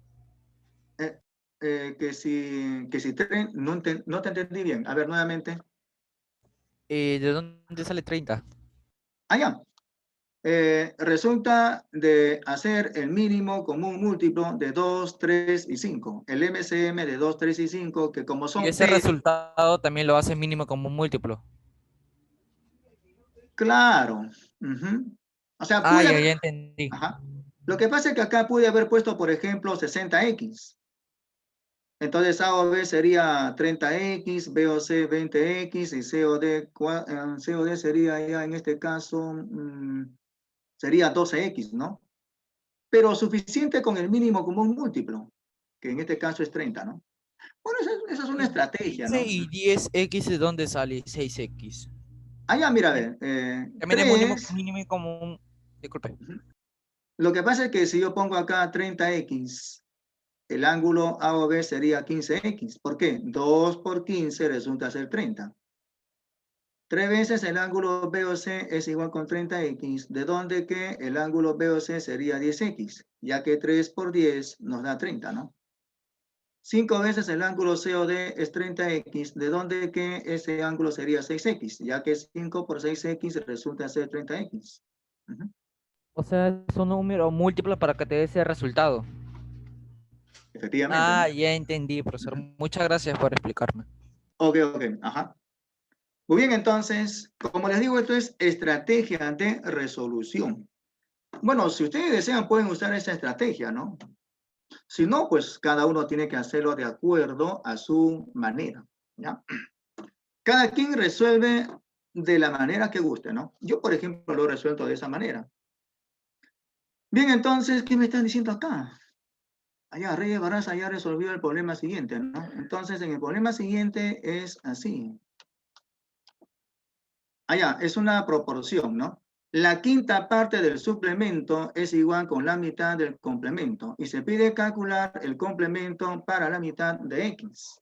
no te entendí bien. A ver, nuevamente. ¿De dónde sale 30? Allá. Resulta de hacer el mínimo común múltiplo de 2, 3 y 5. El MCM de 2, 3 y 5, que como Y son ese P, resultado también lo hace mínimo como un múltiplo. claro. O sea, Ah, pude ya haber... entendí. Ajá. Lo que pasa es que acá pude haber puesto, por ejemplo, 60x. Entonces A o B sería 30x, B o C 20x y C o D sería ya en este caso, sería 12x, ¿no? Pero suficiente con el mínimo común múltiplo, que en este caso es 30, ¿no? Bueno, esa es una estrategia, 15 ¿no? y 10x, ¿de dónde sale 6x? Allá, mira, a ver, También es 3, mínimo común. Disculpe. lo que pasa es que si yo pongo acá 30x, el ángulo A o B sería 15x. ¿Por qué? 2 por 15 resulta ser 30. 3 veces el ángulo BOC es igual con 30x, de donde que el ángulo BOC sería 10x, ya que 3 por 10 nos da 30, ¿no? 5 veces el ángulo COD es 30x, de donde que ese ángulo sería 6x, ya que 5 por 6x resulta ser 30x. O sea, es un número múltiplo para que te dé ese resultado. Efectivamente, ¿no? Ah, ya entendí, profesor. Muchas gracias por explicarme. Ok, ajá. Muy bien, entonces, como les digo, esto es estrategia de resolución. Bueno, si ustedes desean, pueden usar esa estrategia, ¿no? Si no, pues cada uno tiene que hacerlo de acuerdo a su manera, ¿ya? Cada quien resuelve de la manera que guste, ¿no? Yo, por ejemplo, lo he resuelto de esa manera. Bien, entonces, ¿qué me están diciendo acá? Allá, Reyes Barraza ya resolvió el problema siguiente, ¿no? Entonces, en el problema siguiente es así. Allá, es una proporción, ¿no? La quinta parte del suplemento es igual con la mitad del complemento y se pide calcular el complemento para la mitad de X.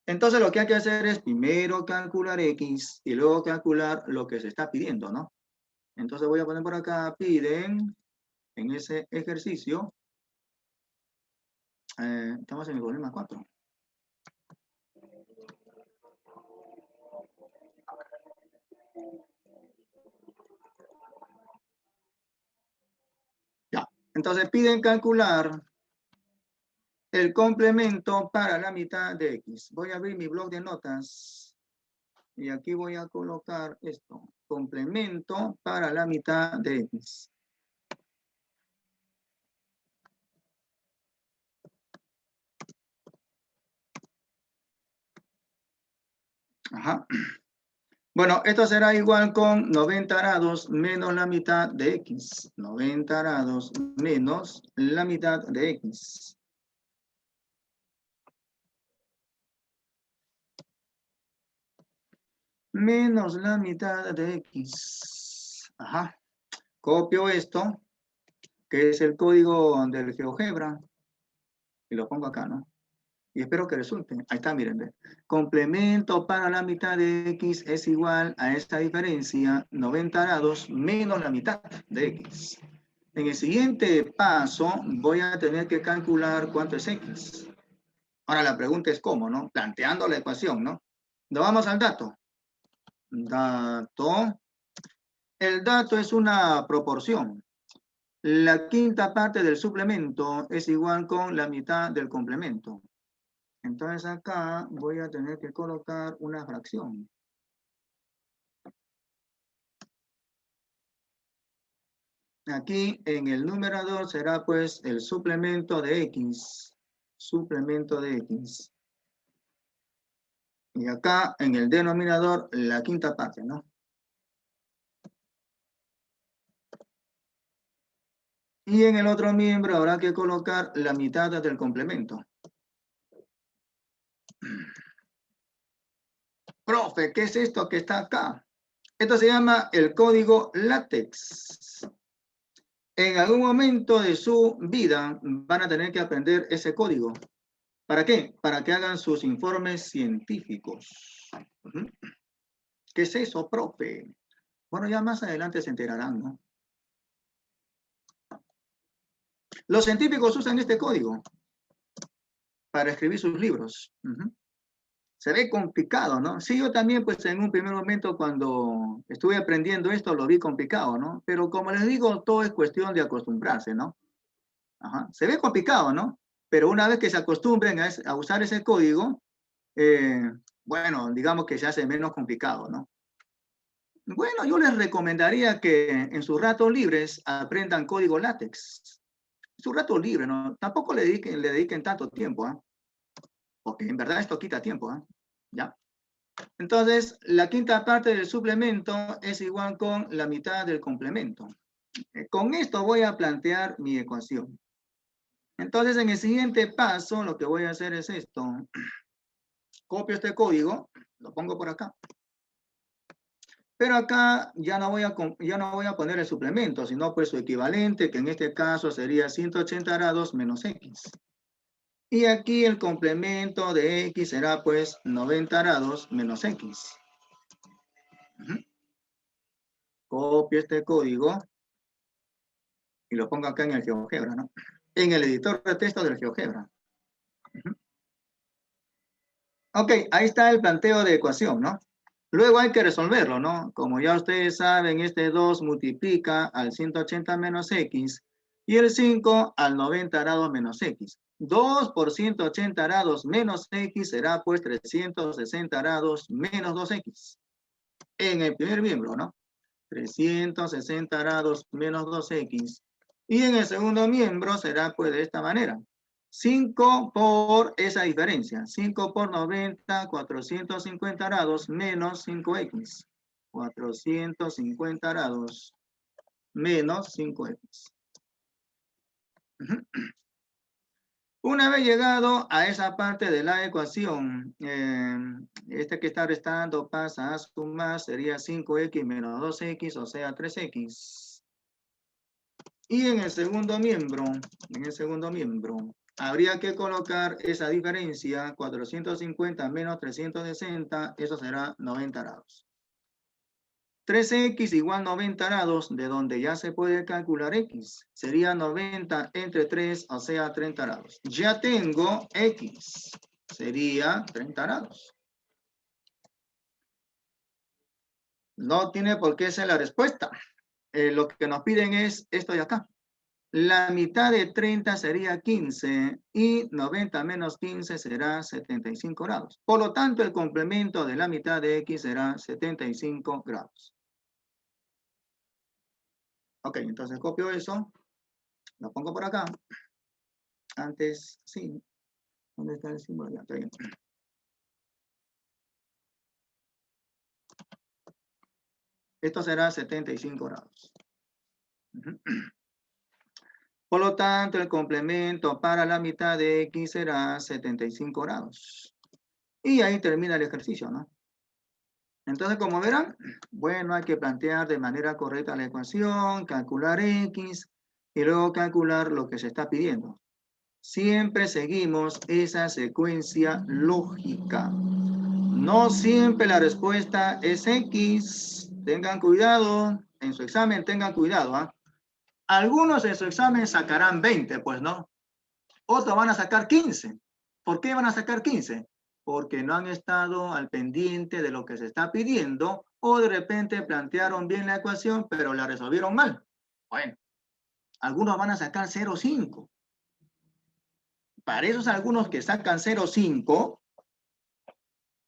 Entonces, lo que hay que hacer es primero calcular X y luego calcular lo que se está pidiendo, ¿no? Entonces, voy a poner por acá, piden en ese ejercicio. Estamos en el problema 4. Ya, entonces piden calcular el complemento para la mitad de X. Voy a abrir mi blog de notas y aquí voy a colocar esto. Complemento para la mitad de X. Ajá. Bueno, esto será igual con 90 grados menos la mitad de X. 90 grados menos la mitad de X. Menos la mitad de X. Ajá. Copio esto, que es el código del GeoGebra, y lo pongo acá, ¿no? Y espero que resulte. Ahí está, miren. ¿Ve? Complemento para la mitad de X es igual a esta diferencia, 90 grados menos la mitad de X. En el siguiente paso voy a tener que calcular cuánto es X. Ahora la pregunta es cómo, ¿no? Planteando la ecuación, ¿no? Nos vamos al dato. Dato. El dato es una proporción. La quinta parte del suplemento es igual con la mitad del complemento. Entonces acá voy a tener que colocar una fracción. Aquí en el numerador será pues el suplemento de X. Suplemento de X. Y acá en el denominador la quinta parte, ¿no? Y en el otro miembro habrá que colocar la mitad del complemento. Profe, ¿qué es esto que está acá? Esto se llama el código LaTeX. En algún momento de su vida van a tener que aprender ese código. ¿Para qué? Para que hagan sus informes científicos. ¿Qué es eso, profe? Bueno, ya más adelante se enterarán, ¿no? Los científicos usan este código para escribir sus libros. Se ve complicado, ¿no? Sí, yo también, pues en un primer momento cuando estuve aprendiendo esto lo vi complicado, ¿no? Pero como les digo, todo es cuestión de acostumbrarse, ¿no? Ajá. Se ve complicado, ¿no? Pero una vez que se acostumbren a usar ese código, bueno, digamos que se hace menos complicado, ¿no? Bueno, yo les recomendaría que en sus ratos libres aprendan código LaTeX. Su rato libre, ¿no? Tampoco le dediquen tanto tiempo, ¿eh? Porque en verdad esto quita tiempo, ¿eh? ¿Ya? Entonces, la quinta parte del suplemento es igual con la mitad del complemento. Con esto voy a plantear mi ecuación. Entonces, en el siguiente paso, lo que voy a hacer es esto. Copio este código, lo pongo por acá. Pero acá ya no voy a poner el suplemento, sino pues su equivalente, que en este caso sería 180 grados menos X. Y aquí el complemento de X será pues 90 grados menos X. Copio este código y lo pongo acá en el GeoGebra, ¿no? En el editor de texto del GeoGebra. Ok, ahí está el planteo de ecuación, ¿no? Luego hay que resolverlo, ¿no? Como ya ustedes saben, este 2 multiplica al 180 menos X y el 5 al 90 grados menos X. 2 por 180 grados menos X será pues 360 grados menos 2X. En el primer miembro, ¿no? 360 grados menos 2X. Y en el segundo miembro será pues de esta manera. 5 por esa diferencia. 5 por 90, 450 grados menos 5X. 450 grados menos 5x. Una vez llegado a esa parte de la ecuación, este que está restando pasa a sumar, sería 5x menos 2x, o sea, 3x. Y en el segundo miembro, habría que colocar esa diferencia, 450 menos 360, eso será 90 grados. 3x igual 90 grados, de donde ya se puede calcular x. Sería 90 entre 3, o sea, 30 grados. Ya tengo x, sería 30 grados. No tiene por qué ser la respuesta. Lo que nos piden es esto de acá. La mitad de 30 sería 15 y 90 menos 15 será 75 grados. Por lo tanto, el complemento de la mitad de x será 75 grados. Ok, entonces copio eso, lo pongo por acá. Antes, sí. ¿Dónde está el símbolo? Ya, está bien. Esto será 75 grados. Por lo tanto, el complemento para la mitad de x será 75 grados. Y ahí termina el ejercicio, ¿no? Entonces, como verán, bueno, hay que plantear de manera correcta la ecuación, calcular x y luego calcular lo que se está pidiendo. Siempre seguimos esa secuencia lógica. No siempre la respuesta es x. Tengan cuidado, en su examen tengan cuidado, ¿ah? Algunos en su examen sacarán 20, pues no. Otros van a sacar 15. ¿Por qué van a sacar 15? Porque no han estado al pendiente de lo que se está pidiendo o de repente plantearon bien la ecuación, pero la resolvieron mal. Bueno, algunos van a sacar 0,5. Para esos algunos que sacan 0,5,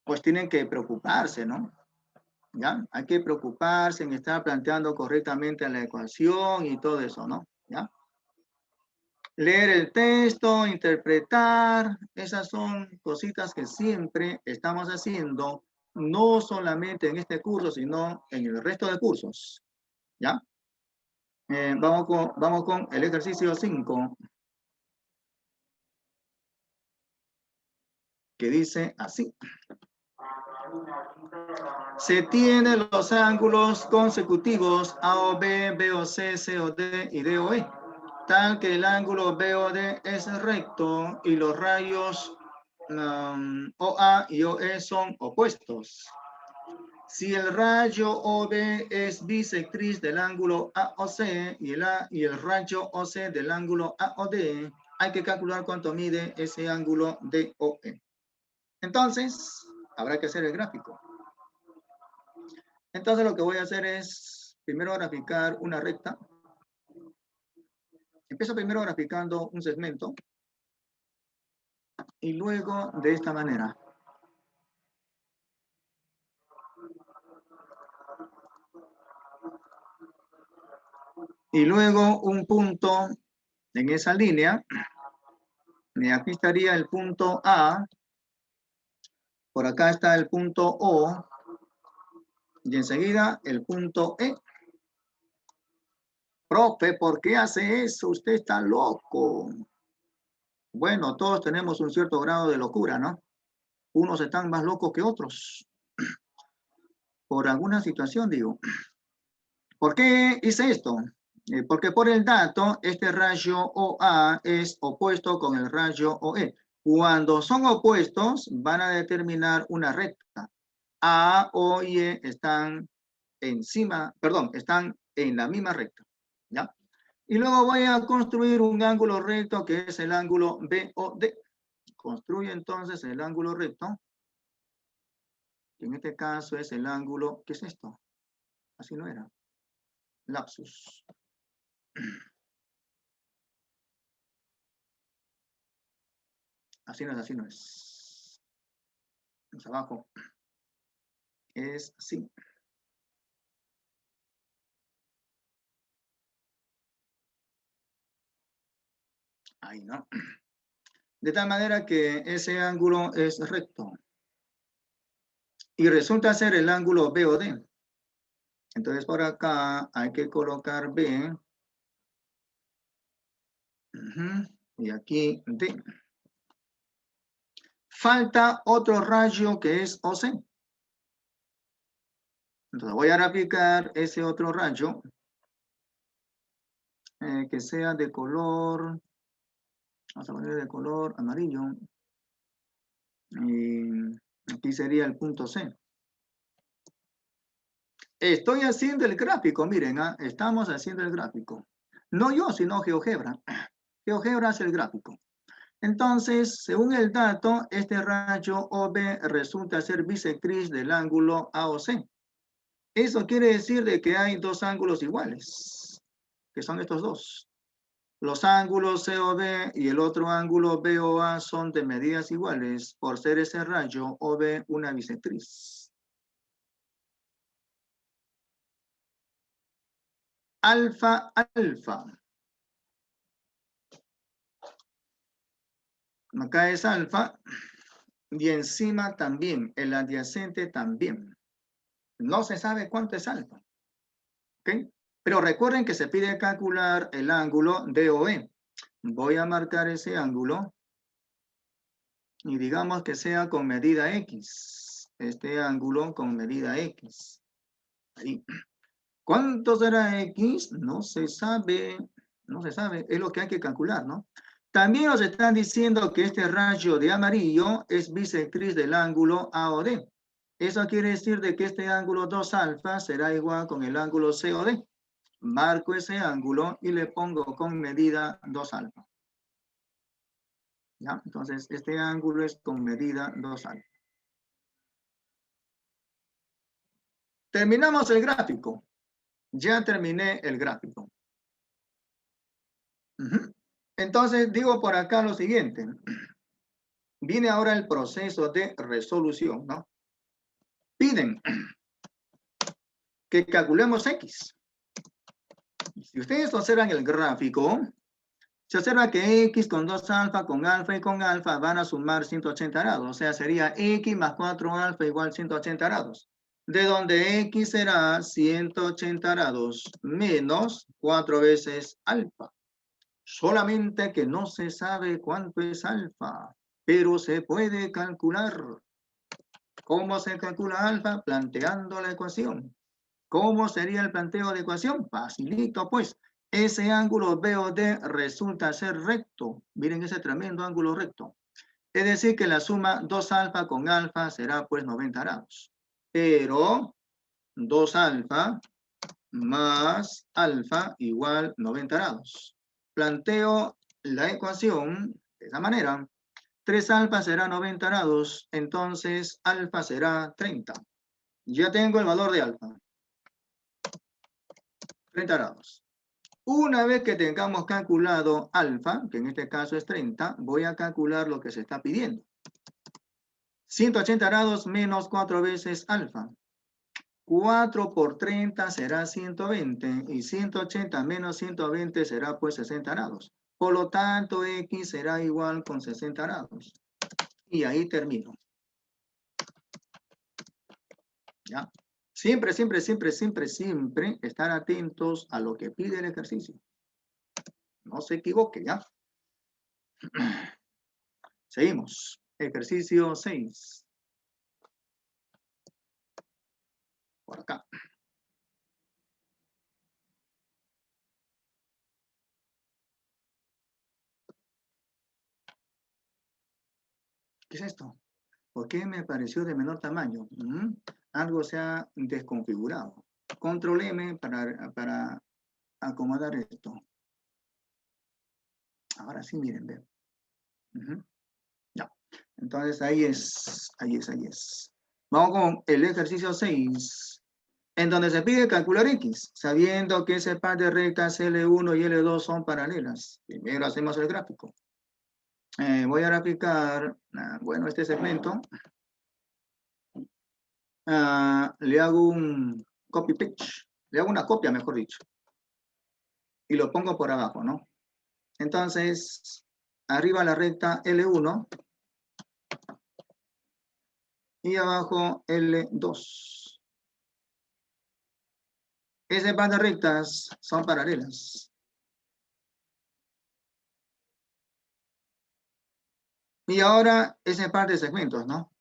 pues tienen que preocuparse, ¿no? ¿Ya? Hay que preocuparse en estar planteando correctamente la ecuación y todo eso, ¿no? ¿Ya? Leer el texto, interpretar, esas son cositas que siempre estamos haciendo, no solamente en este curso, sino en el resto de cursos. ¿Ya? Vamos con el ejercicio 5, que dice así. Se tienen los ángulos consecutivos AOB, BOC, COD y DOE, tal que el ángulo BOD es recto y los rayos OA y OE son opuestos. Si el rayo OB es bisectriz del ángulo AOC y el rayo OC del ángulo AOD, hay que calcular cuánto mide ese ángulo DOE. Entonces, habrá que hacer el gráfico. Entonces lo que voy a hacer es primero graficar una recta. Empiezo primero graficando un segmento y luego de esta manera. Y luego un punto en esa línea. Y aquí estaría el punto A. Por acá está el punto O. Y enseguida el punto E. Profe, ¿por qué hace eso? Usted está loco. Bueno, todos tenemos un cierto grado de locura, ¿no? Unos están más locos que otros. Por alguna situación, digo. ¿Por qué hice esto? Porque por el dato, este rayo OA es opuesto con el rayo OE. Cuando son opuestos, van a determinar una recta. A, O y E están están en la misma recta. ¿Ya? Y luego voy a construir un ángulo recto que es el ángulo BOD. Construyo entonces el ángulo recto. Que en este caso es el ángulo, ¿qué es esto? Así no era. Lapsus. Así no es, así no es. Vamos abajo. Es así. Ahí, ¿no? De tal manera que ese ángulo es recto. Y resulta ser el ángulo BOD. Entonces por acá hay que colocar B. Y aquí D. Falta otro rayo que es OC. Entonces voy a aplicar ese otro rayo que sea de color, vamos a poner de color amarillo. Y aquí sería el punto C. Estoy haciendo el gráfico, miren, estamos haciendo el gráfico. No yo, sino GeoGebra. GeoGebra hace el gráfico. Entonces, según el dato, este rayo OB resulta ser bisectriz del ángulo AOC. Eso quiere decir de que hay dos ángulos iguales, que son estos dos. Los ángulos COB y el otro ángulo BOA son de medidas iguales, por ser ese rayo OB una bisectriz. Alfa, alfa. Acá es alfa y encima también, el adyacente también. No se sabe cuánto es alfa. ¿Ok? Pero recuerden que se pide calcular el ángulo DOE. Voy a marcar ese ángulo y digamos que sea con medida X. Este ángulo con medida X. Ahí. ¿Cuánto será X? No se sabe. No se sabe. Es lo que hay que calcular, ¿no? También nos están diciendo que este rayo de amarillo es bisectriz del ángulo AOD. Eso quiere decir de que este ángulo 2 alfa será igual con el ángulo COD. Marco ese ángulo y le pongo con medida 2 alfa. ¿Ya? Entonces, este ángulo es con medida 2 alfa. Terminamos el gráfico. Ya terminé el gráfico. Entonces, digo por acá lo siguiente. Viene ahora el proceso de resolución, ¿no? Piden que calculemos X. Si ustedes observan el gráfico, se observa que X con 2 alfa, con alfa y con alfa van a sumar 180 grados. O sea, sería X más 4 alfa igual 180 grados. De donde X será 180 grados menos 4 veces alfa. Solamente que no se sabe cuánto es alfa, pero se puede calcular. ¿Cómo se calcula alfa? Planteando la ecuación. ¿Cómo sería el planteo de ecuación? Facilito, pues. Ese ángulo BOD resulta ser recto. Miren ese tremendo ángulo recto. Es decir, que la suma 2 alfa con alfa será pues 90 grados. Pero 2 alfa más alfa igual 90 grados. Planteo la ecuación de esa manera. 3 alfa será 90 grados, entonces alfa será 30. Ya tengo el valor de alfa. 30 grados. Una vez que tengamos calculado alfa, que en este caso es 30, voy a calcular lo que se está pidiendo. 180 grados menos 4 veces alfa. 4 por 30 será 120 y 180 menos 120 será pues 60 grados. Por lo tanto, X será igual con 60 grados. Y ahí termino. ¿Ya? Siempre, siempre, siempre, siempre, siempre estar atentos a lo que pide el ejercicio. No se equivoque, ¿ya? Seguimos. Ejercicio 6. Por acá. ¿Qué es esto? ¿Por qué me pareció de menor tamaño? Algo se ha desconfigurado. Control M para acomodar esto. Ahora sí, miren, ven. Ya. Entonces ahí es. Vamos con el ejercicio 6, en donde se pide calcular X, sabiendo que ese par de rectas L1 y L2 son paralelas. Primero hacemos el gráfico. Voy a graficar, bueno, este segmento. Le hago un copy paste. Le hago una copia, mejor dicho. Y lo pongo por abajo, ¿no? Entonces, arriba la recta L1 y abajo L2. Ese par de rectas son paralelas. Y ahora ese par de segmentos, ¿no?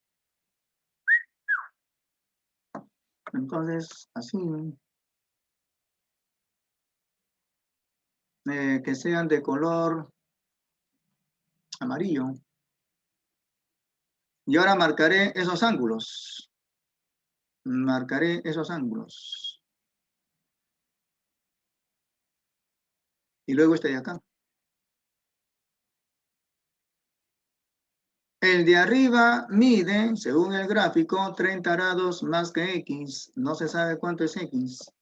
Entonces, así. Que sean de color amarillo. Y ahora marcaré esos ángulos. Marcaré esos ángulos. Y luego este de acá. El de arriba mide, según el gráfico, 30 grados más que X. No se sabe cuánto es X.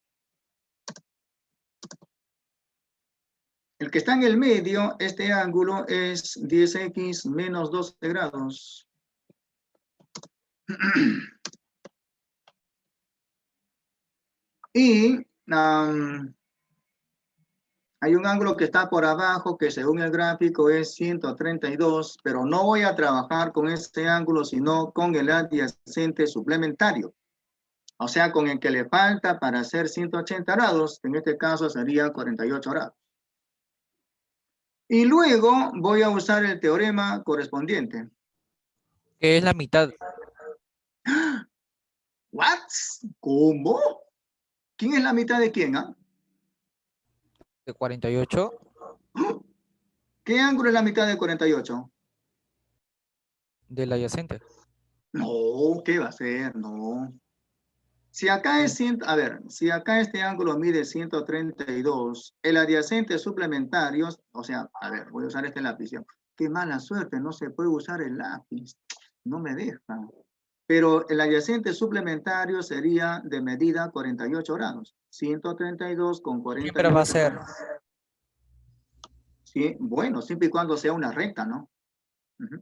El que está en el medio, este ángulo es 10X menos 12 grados. Y hay un ángulo que está por abajo que según el gráfico es 132, pero no voy a trabajar con este ángulo, sino con el adyacente suplementario. O sea, con el que le falta para hacer 180 grados, en este caso sería 48 grados. Y luego voy a usar el teorema correspondiente. Que es la mitad. ¿What? ¿Cómo? ¿Quién es la mitad de quién? De 48. ¿Qué ángulo es la mitad de 48? Del adyacente. No, ¿qué va a ser? No. Si acá es 100, a ver, si acá este ángulo mide 132, el adyacente suplementario, o sea, a ver, voy a usar este lápiz. Qué mala suerte, no se puede usar el lápiz. No me deja. Pero el adyacente suplementario sería de medida 48 grados. 132 con 48. Siempre va a ser. Sí, bueno, siempre y cuando sea una recta, ¿no?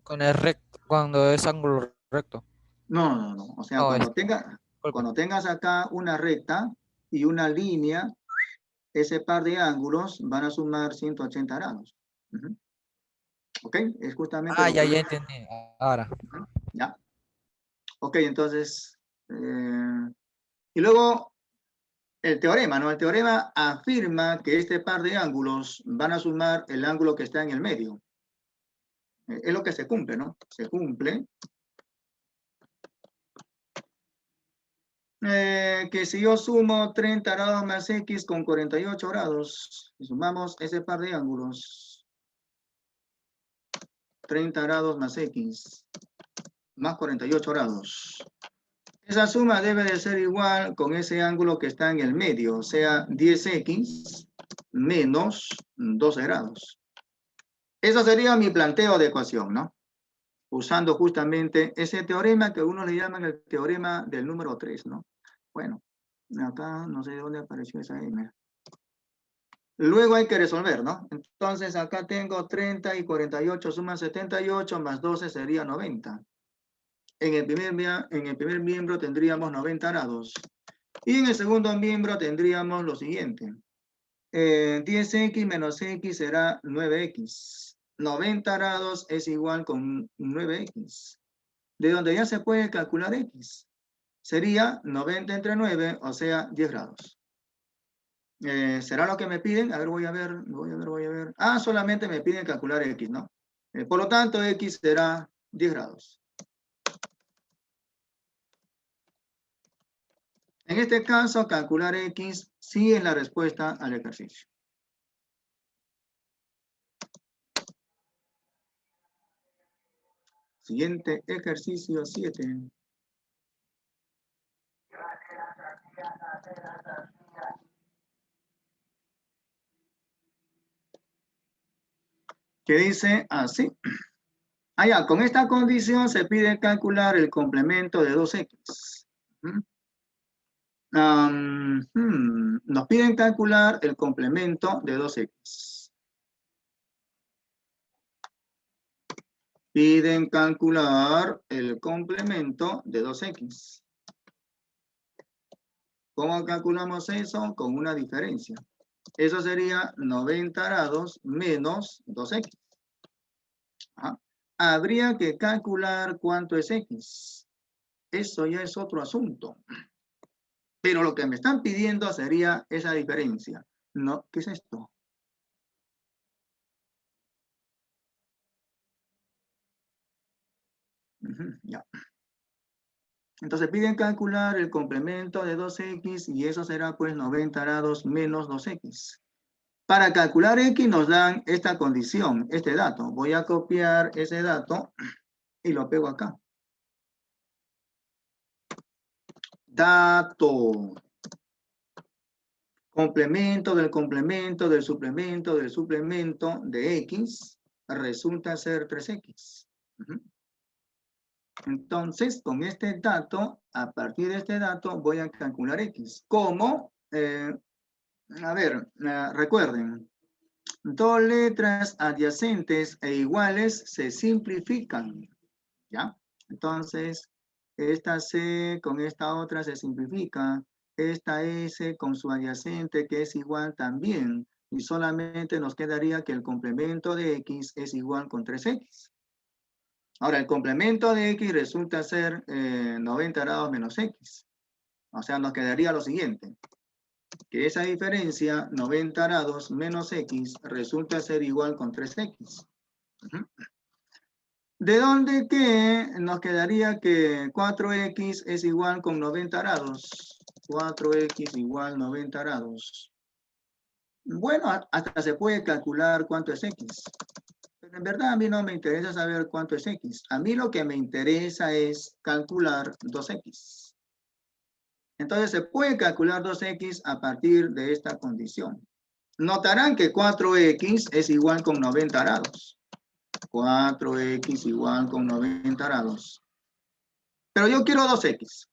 Con el recto, cuando es ángulo recto. No. O sea, No, cuando tengas acá una recta y una línea, ese par de ángulos van a sumar 180 grados. ¿Ok? Es justamente lo ya que... entendí. Ahora. Ya. Ok, entonces... y luego el teorema, ¿no? El teorema afirma que este par de ángulos van a sumar el ángulo que está en el medio. Es lo que se cumple, ¿no? Se cumple. Que si yo sumo 30 grados más X con 48 grados, y sumamos ese par de ángulos, 30 grados más X, más 48 grados. Esa suma debe de ser igual con ese ángulo que está en el medio, o sea, 10X menos 12 grados. Eso sería mi planteo de ecuación, ¿no? Usando justamente ese teorema que uno le llaman el teorema del número 3, ¿no? Bueno, acá no sé de dónde apareció esa M. Luego hay que resolver, ¿no? Entonces acá tengo 30 y 48 suman 78 más 12 sería 90. En el primer miembro tendríamos 90 grados. Y en el segundo miembro tendríamos lo siguiente. 10X menos X será 9X. 90 grados es igual con 9X. De donde ya se puede calcular X. Sería 90 entre 9, o sea, 10 grados. ¿Será lo que me piden? A ver, voy a ver. Ah, solamente me piden calcular X, ¿no? Por lo tanto, X será 10 grados. En este caso, calcular X sí es la respuesta al ejercicio. Siguiente ejercicio 7. Que dice así. Con esta condición se pide calcular el complemento de 2X. Nos piden calcular el complemento de 2X. Piden calcular el complemento de 2X. ¿Cómo calculamos eso? Con una diferencia. Eso sería 90 grados menos 2X. Habría que calcular cuánto es X. Eso ya es otro asunto. Pero lo que me están pidiendo sería esa diferencia. No, ¿qué es esto? Ya. Entonces piden calcular el complemento de 2x y eso será pues 90 grados menos 2x. Para calcular x nos dan esta condición, este dato. Voy a copiar ese dato y lo pego acá. Dato. Complemento del complemento del suplemento del suplemento de x resulta ser 3x. Entonces, con este dato, a partir de este dato, voy a calcular x. ¿Cómo? Recuerden, dos letras adyacentes e iguales se simplifican, ¿ya? Entonces, esta C con esta otra se simplifica, esta S con su adyacente que es igual también, y solamente nos quedaría que el complemento de x es igual con 3x. Ahora, el complemento de x resulta ser 90 grados menos x. O sea, nos quedaría lo siguiente, que esa diferencia, 90 grados menos x, resulta ser igual con 3x. ¿De dónde que nos quedaría que 4x es igual con 90 grados? 4x igual 90 grados. Bueno, hasta se puede calcular cuánto es x. Pero en verdad a mí no me interesa saber cuánto es x. A mí lo que me interesa es calcular 2x. Entonces se puede calcular 2x a partir de esta condición. Notarán que 4x es igual con 90 grados. 4x igual con 90 grados. Pero yo quiero 2x.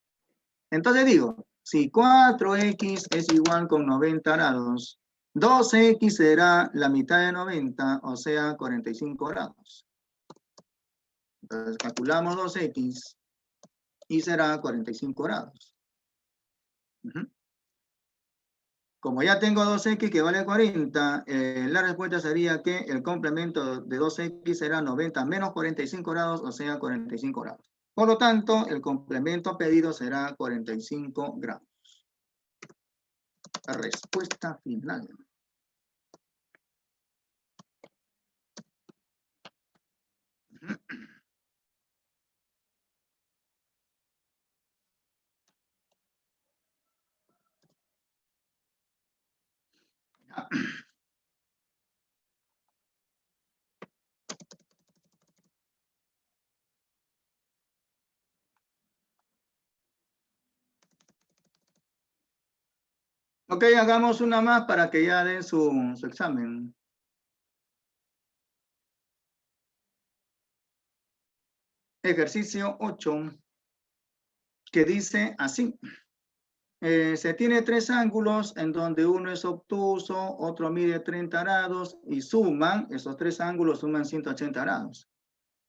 Entonces digo, si 4x es igual con 90 grados, 2x será la mitad de 90, o sea, 45 grados. Entonces calculamos 2x y será 45 grados. Como ya tengo 2x que vale 40, la respuesta sería que el complemento de 2x será 90 menos 45 grados, o sea, 45 grados. Por lo tanto, el complemento pedido será 45 grados. Respuesta final. Ok, hagamos una más para que ya den su examen. Ejercicio 8, que dice así. Se tiene tres ángulos en donde uno es obtuso, otro mide 30 grados y suman, esos tres ángulos suman 180 grados.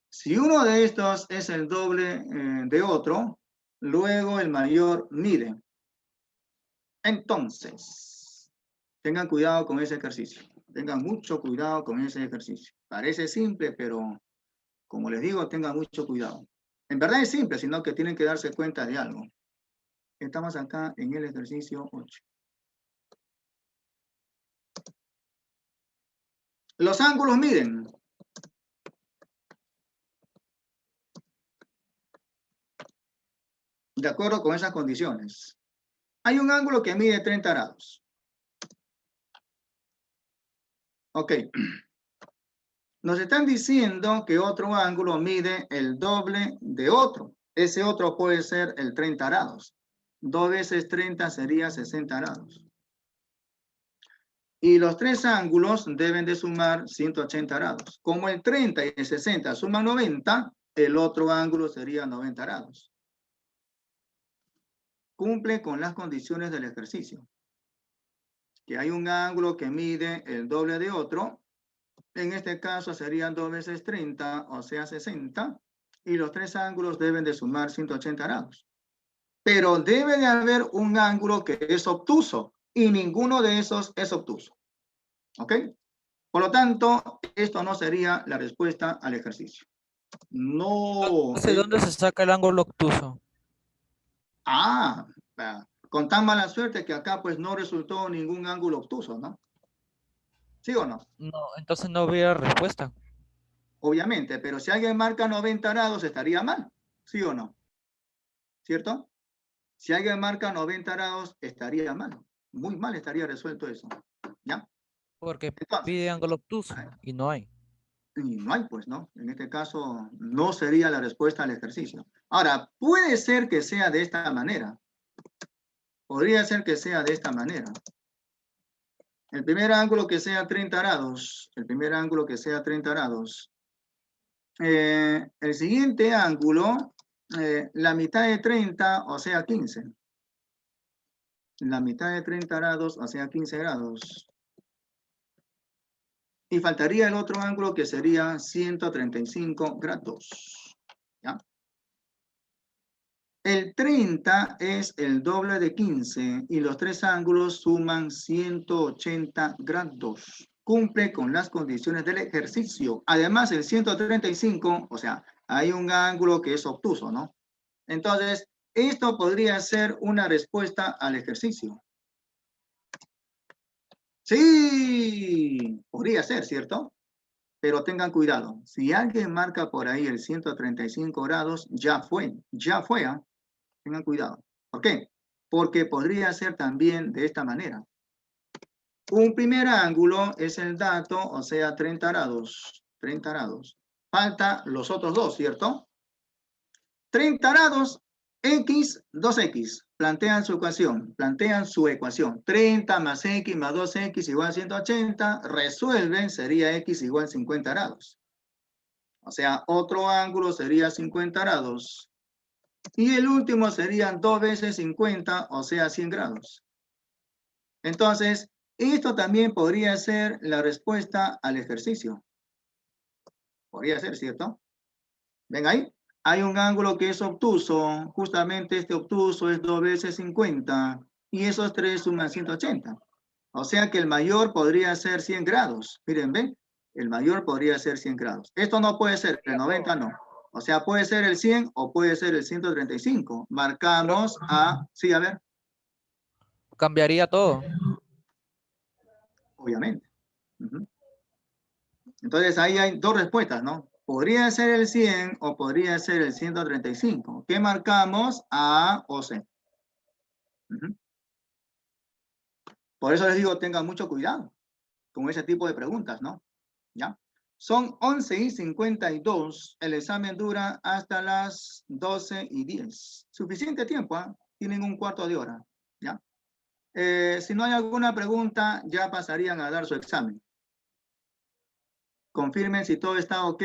Si uno de estos es el doble de otro, luego el mayor mide. Entonces, tengan cuidado con ese ejercicio. Tengan mucho cuidado con ese ejercicio. Parece simple, pero como les digo, tengan mucho cuidado. En verdad es simple, sino que tienen que darse cuenta de algo. Estamos acá en el ejercicio 8. Los ángulos miden. De acuerdo con esas condiciones. Hay un ángulo que mide 30 grados. Ok. Nos están diciendo que otro ángulo mide el doble de otro. Ese otro puede ser el 30 grados. 2 veces 30 sería 60 grados. Y los tres ángulos deben de sumar 180 grados. Como el 30 y el 60 suman 90, el otro ángulo sería 90 grados. Cumple con las condiciones del ejercicio. Que hay un ángulo que mide el doble de otro. En este caso serían 2 veces 30, o sea 60. Y los tres ángulos deben de sumar 180 grados. Pero debe de haber un ángulo que es obtuso. Y ninguno de esos es obtuso. ¿Ok? Por lo tanto, esto no sería la respuesta al ejercicio. No. ¿De dónde se saca el ángulo obtuso? Con tan mala suerte que acá pues no resultó ningún ángulo obtuso, ¿no? ¿Sí o no? No, entonces no hubiera respuesta. Obviamente, pero si alguien marca 90 grados estaría mal, ¿sí o no? ¿Cierto? Si alguien marca 90 grados estaría mal. Muy mal estaría resuelto eso. ¿Ya? Porque Entonces, pide ángulo obtuso y no hay. y no hay, pues, ¿no? En este caso, no sería la respuesta al ejercicio. Ahora, puede ser que sea de esta manera. Podría ser que sea de esta manera. El primer ángulo que sea 30 grados. El primer ángulo que sea 30 grados. El siguiente ángulo, la mitad de 30, o sea, 15. La mitad de 30 grados, o sea, 15 grados. Y faltaría el otro ángulo que sería 135 grados. ¿Ya? El 30 es el doble de 15 y los tres ángulos suman 180 grados. Cumple con las condiciones del ejercicio. Además, el 135, o sea, hay un ángulo que es obtuso, ¿no? Entonces, esto podría ser una respuesta al ejercicio. Sí, podría ser, ¿cierto? Pero tengan cuidado. Si alguien marca por ahí el 135 grados, ya fue, ¿ah? Tengan cuidado. ¿Por qué? Porque podría ser también de esta manera. Un primer ángulo es el dato, o sea, 30 grados. 30 grados. Falta los otros dos, ¿cierto? 30 grados, x, 2x. Plantean su ecuación. 30 más x más 2x igual a 180. Resuelven, sería x igual a 50 grados. O sea, otro ángulo sería 50 grados. Y el último serían 2 veces 50, o sea, 100 grados. Entonces, esto también podría ser la respuesta al ejercicio. Podría ser, ¿cierto? ¿Ven ahí? Hay un ángulo que es obtuso. Justamente este obtuso es 2 veces 50. Y esos tres suman 180. O sea que el mayor podría ser 100 grados. Miren, ¿ven? El mayor podría ser 100 grados. Esto no puede ser, el 90 no. O sea, puede ser el 100 o puede ser el 135. Marcamos a... Sí, a ver. Cambiaría todo. Obviamente. Entonces ahí hay dos respuestas, ¿no? Podría ser el 100 o podría ser el 135. ¿Qué marcamos? A o C. Por eso les digo, tengan mucho cuidado con ese tipo de preguntas, ¿no? ¿Ya? Son 11:52. El examen dura hasta las 12:10. Suficiente tiempo, ¿eh? Tienen un cuarto de hora, ¿ya? Si no hay alguna pregunta, ya pasarían a dar su examen. Confirmen si todo está ok.